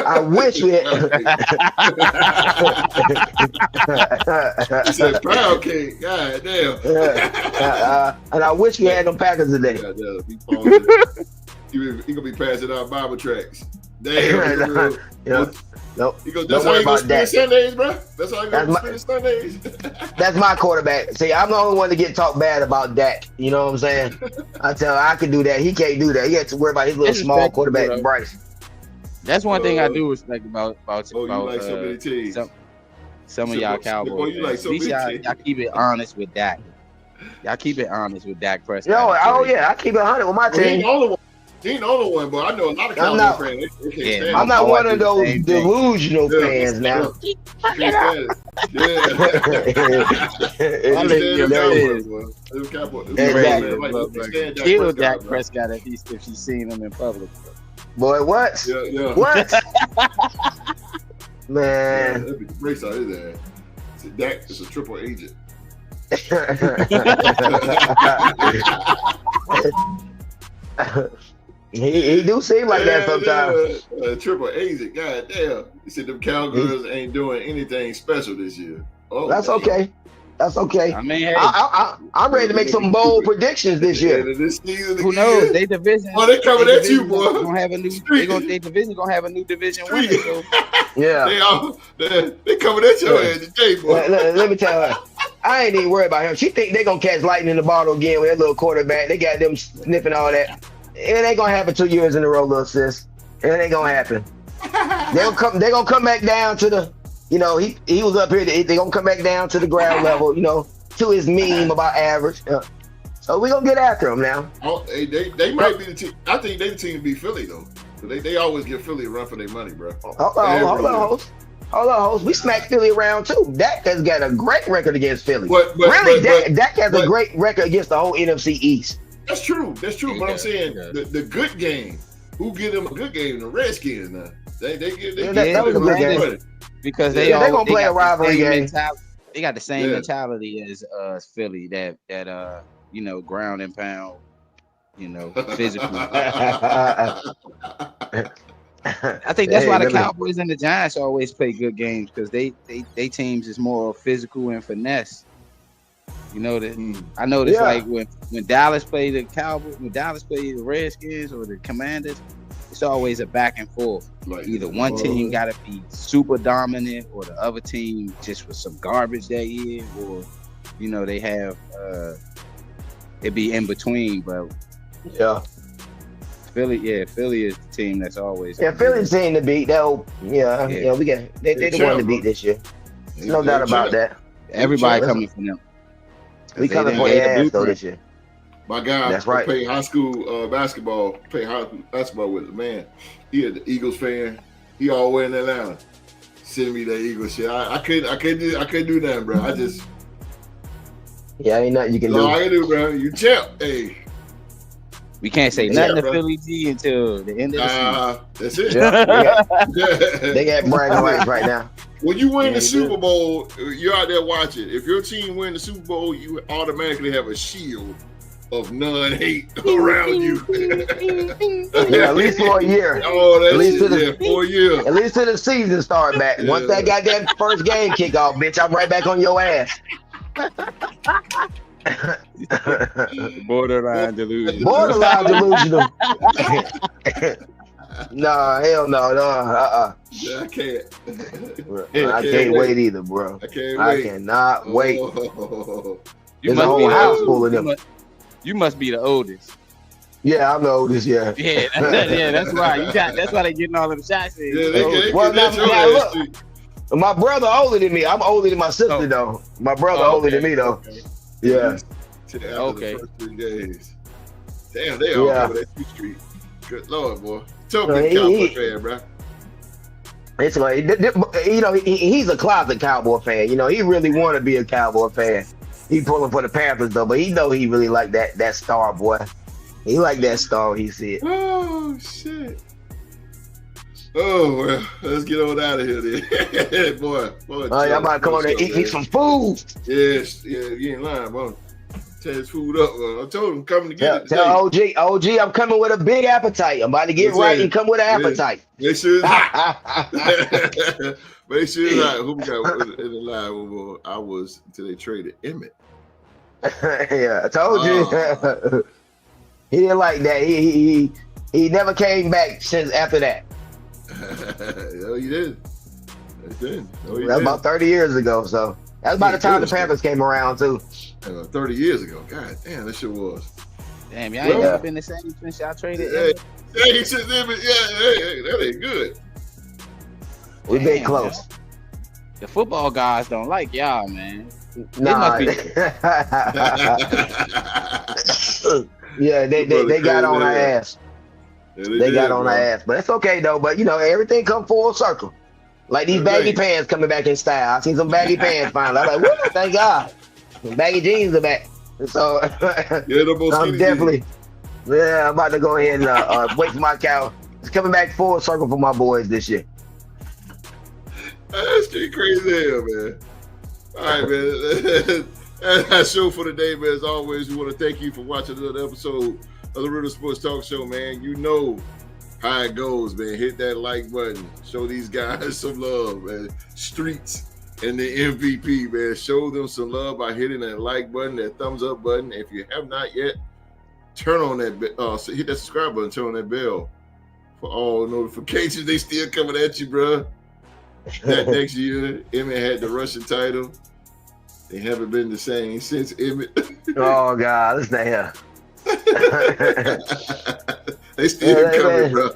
I wish we had. You said pound cake. God damn. And I wish we had them Packers today. He gonna be passing out Bible tracks. Damn. Nope. That's how you gonna spend Sundays, bro. That's how you gonna spend Sundays. That's my quarterback. See, I'm the only one to get talked bad about Dak. You know what I'm saying? I tell him I can do that. He can't do that. He has to worry about his little small quarterback, Bryce. That's one thing I do respect about you like so many teams. Some of y'all Cowboys. You like so many teams. Y'all keep it honest with Dak. Y'all keep it honest with Dak Prescott. I keep it 100 with my team. He ain't the only one, but I know a lot of Cowboy fans. They can't stand I'm him. not one of those delusional fans now. Yeah. Kill Dak Prescott if she's seen him in public. Boy, what? Yeah. What? Man. That'd be the race out his ass. Dak is a triple agent. He do seem like that sometimes. Triple agent, goddamn. He said them Cowgirls ain't doing anything special this year. Oh, that's man. Okay. That's okay. I mean, hey, I'm ready to make some bold predictions this year. Who knows? They division. Oh, they coming at you, boy. Gonna have a new. They division gonna have a new division winner. So. Yeah. They coming at your ass today, boy. Let me tell her. I ain't even worried about him. She think they gonna catch lightning in the bottle again with that little quarterback. They got them sniffing all that. It ain't gonna happen 2 years in a row, little sis. It ain't gonna happen. They gonna come back down to the. He was up here. They gonna come back down to the ground level. To his meme about average. So we gonna get after him now. Oh, they might be the team. I think they the team to beat Philly though. They always give Philly a run for their money, bro. Hold on, host. We smacked Philly around too. Dak has got a great record against Philly. Dak has a great record against the whole NFC East. That's true. But I'm saying the good game. Who give them a good game? The Redskins now. They that was a good game. Because they're gonna play a rivalry game. They got the same mentality as Philly. That ground and pound. Physical. I think that's why the Cowboys and the Giants always play good games because they teams is more physical and finesse. I noticed like when Dallas played the Cowboys, when Dallas played the Redskins or the Commanders, it's always a back and forth. Either one team got to be super dominant, or the other team just was some garbage that year, or they have it be in between. But Philly is the team that's always Philly's team to beat. We got they the one to beat this year. There's no doubt about that. Everybody coming for them. We coming for their ass though this year. My guy, that's right. Played high school basketball. Played high school basketball with a man. He is the Eagles fan. He all the way in Atlanta. Send me that Eagles shit. I couldn't do that, bro. I just. Yeah, ain't nothing you can do. No, I can do, bro. You champ, hey. We can't say nothing to Philly G until the end of the season. That's it. They got bragging rights right now. When you win the Super Bowl, you're out there watching. If your team win the Super Bowl, you automatically have a shield of non-hate around you. At least for a year. Oh, that's for a year. At least till the season start back. Yeah. Once that goddamn first game kick off, bitch, I'm right back on your ass. Borderline delusional. Nah, hell no. Yeah, I can't. I can't wait either, bro. I cannot wait. You must be house full of them. You must be the oldest. Yeah, I'm the oldest. Yeah. That's why that's why they getting all them shots. Look, my brother older than me. I'm older than my sister though. My brother older than me though. Okay. Yeah. Okay. The first 3 days. Damn, they all over that street. Good Lord, boy. Tell me, Cowboy fan, bro. It's like he's a closet Cowboy fan. He really want to be a Cowboy fan. He pulling for the Panthers though, but he know he really like that star, boy. He like that star. He said. Oh shit. Oh well, let's get on out of here then. boy. Y'all about to come on there and eat me some food. Yes, you ain't lying, boy. Tear his food up. I told him coming to get it. Tell OG, I'm coming with a big appetite. I'm about to get right and come with an appetite. Make sure it's hot. Make sure it's hot. Who we got in the line? I was until they traded Emmett. Yeah, I told you. He didn't like that. He never came back since after that. No, he did. That's about 30 years ago. So that's about the time the Panthers came around too. 30 years ago. God damn, that shit was. Damn, y'all ain't never been the same since y'all traded. That ain't good. We've been close. Man. The football guys don't like y'all, man. Nah. Yeah, they got on our ass. They got on our ass, but it's okay though. But everything come full circle. Like these baggy pants coming back in style. I seen some baggy pants finally. I'm like, whoa, thank God. Some baggy jeans are back. So I'm definitely, I'm about to go ahead and wait for my cow. It's coming back full circle for my boys this year. That's pretty crazy hell, man. All right, man. That's our show for today, man. As always, we want to thank you for watching another episode of the Real Sports Talk Show, man. You know how it goes, man. Hit that like button. Show these guys some love, man. Streets and the MVP, man. Show them some love by hitting that like button, that thumbs up button. If you have not yet, turn on that, hit that subscribe button, turn on that bell for all notifications. They still coming at you, bro. That next year, Emmett had the Russian title. They haven't been the same since Emmett. Oh God, listen to here. They still coming, bro.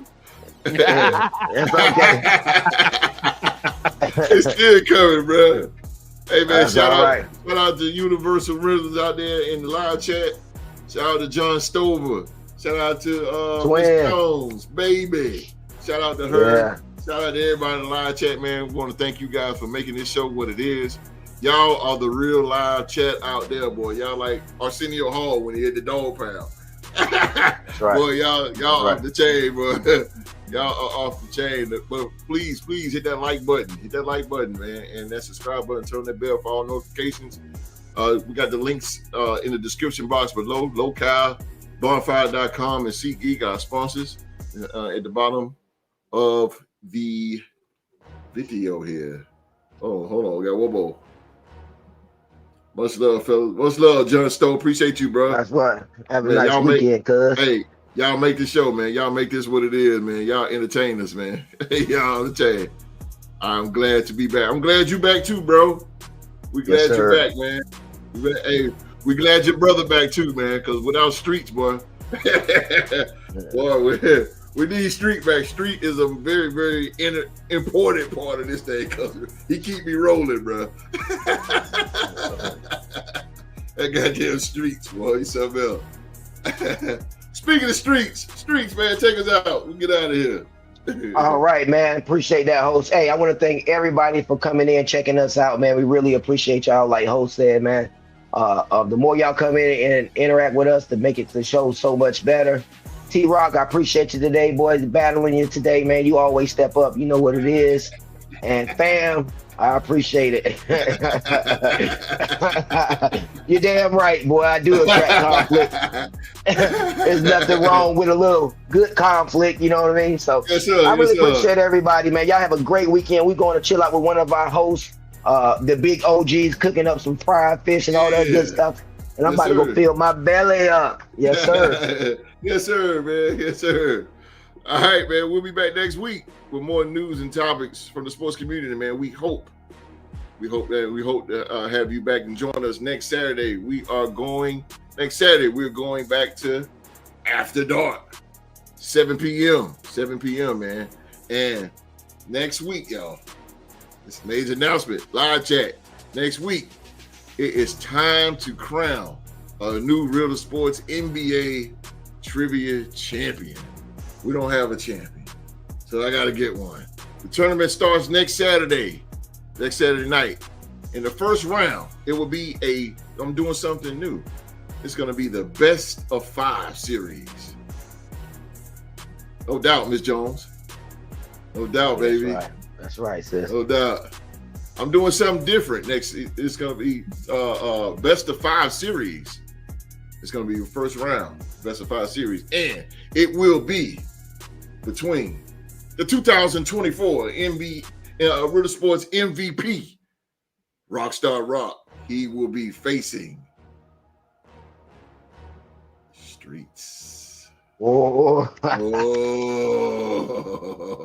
It's okay. They still coming, bro. Hey man, That's shout right. out to Universal Rhythms out there in the live chat. Shout out to John Stover. Shout out to Miss Jones, baby. Shout out to her. Yeah. Shout out to everybody in the live chat, man. We want to thank you guys for making this show what it is. Y'all are the real live chat out there, boy. Y'all like Arsenio Hall when he hit the dog pound. That's right. Boy, y'all off the chain, boy. Y'all are off the chain. But please hit that like button. Hit that like button, man. And that subscribe button. Turn that bell for all notifications. We got the links in the description box below. Local, bonfire.com, and SeatGeek, our sponsors, at the bottom of the video here. Oh, hold on. We got one more. Much love, fellas. Much love, John Stowe. Appreciate you, bro. That's right. Have a nice weekend, cuz. Hey, y'all make the show, man. Y'all make this what it is, man. Y'all entertain us, man. Y'all entertain. I'm glad to be back. I'm glad you back too, bro. We glad you're back, man. Hey, we glad your brother back too, man. Because without Streets, boy, boy, we need Street back. Street is a very, very important part of this thing because he keep me rolling, bro. That goddamn Streets, boy. He's something else. Speaking of Streets, man, take us out. We'll get out of here. All right, man. Appreciate that, host. Hey, I want to thank everybody for coming in, checking us out, man. We really appreciate y'all. Like host said, man, the more y'all come in and interact with us, to make it the show so much better. T-Rock, I appreciate you today, boys. Battling you today, man. You always step up. You know what it is. And fam, I appreciate it. You're damn right, boy. I do attract conflict. There's nothing wrong with a little good conflict, you know what I mean? So yes, sir, I really appreciate everybody, man. Y'all have a great weekend. We're going to chill out with one of our hosts, the big OGs, cooking up some fried fish and all that good stuff. And I'm about to go fill my belly up. Yes, sir. Yes, sir, man. Yes, sir. All right, man. We'll be back next week with more news and topics from the sports community, man. We hope to have you back and join us next Saturday. We're going back to After Dark, 7 p.m., man. And next week, y'all, it's a major announcement, live chat. Next week, it is time to crown a new Real Sports NBA Trivia champion. We don't have a champion, so I got to get one. The tournament starts next Saturday night. In the first round, it will be I'm doing something new. It's going to be the best of 5 series. No doubt, Miss Jones. No doubt, baby. That's right, sis. No doubt. I'm doing something different next. It's going to be best of 5 series. It's going to be the first round, best of 5 series. And it will be between the 2024 Real Sports MVP, Rockstar Rock. He will be facing Streets. Oh.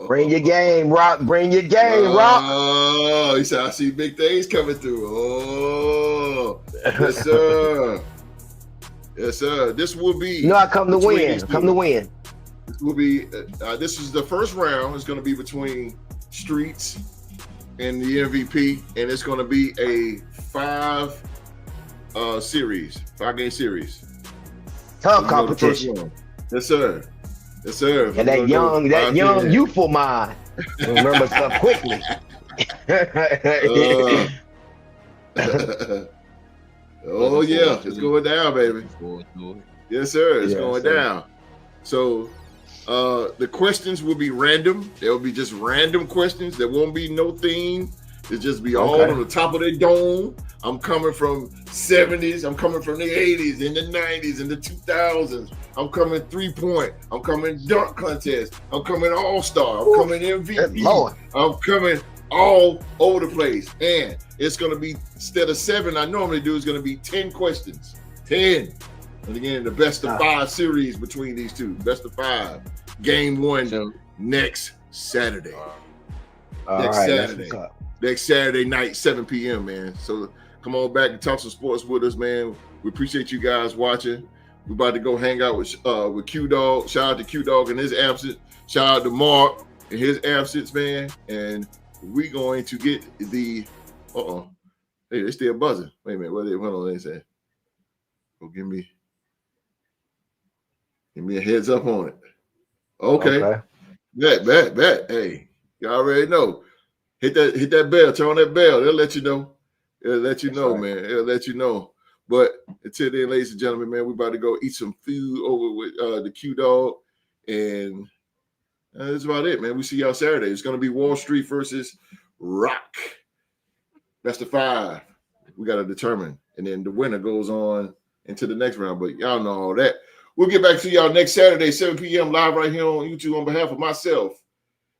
Bring your game, Rock. Bring your game, Rock. Oh, he said, I see big things coming through. Oh, yes, sir. Yes, sir. This will be. I come to win. Come to win. This will be. This is the first round. It's going to be between Streets and the MVP, and it's going to be a 5-game series. Tough competition. Yes, sir. Yes, sir. And that young youthful mind remember stuff quickly. Oh yeah, it's going down, baby. Yes, sir. It's going down. So the questions will be random. There will be just random questions. There won't be no theme. It'll just be all on the top of the dome. I'm coming from 70s. I'm coming from the 80s and the 90s and the 2000s. I'm coming 3-point. I'm coming dunk contest. I'm coming all-star. I'm coming MVP. I'm coming all over the place. And it's going to be, instead of 7 I normally do, it's going to be 10 questions. 10. And again, the best of 5 series between these two. Best of 5. Game 1 next Saturday. Next Saturday night, 7 p.m., man. So come on back and talk some sports with us, man. We appreciate you guys watching. We're about to go hang out with Q-Dog. Shout out to Q-Dog in his absence. Shout out to Mark in his absence, man. And we're going to get the hey, they're still buzzing. Wait a minute, what on they say? Go give me a heads up on it. Okay. Bet. Hey, you already know. Hit that bell, turn on that bell. They'll let you know. It'll let you know, man. It'll let you know. But until then, ladies and gentlemen, man, we're about to go eat some food over with the Q-Dog. And that's about it, man. We see y'all Saturday. It's going to be Wall Street versus Rock. Best of 5. We got to determine. And then the winner goes on into the next round. But y'all know all that. We'll get back to y'all next Saturday, 7 p.m. live right here on YouTube on behalf of myself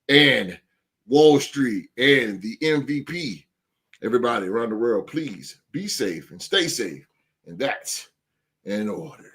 and Wall Street and the MVP. Everybody around the world, please be safe and stay safe. And that's in order.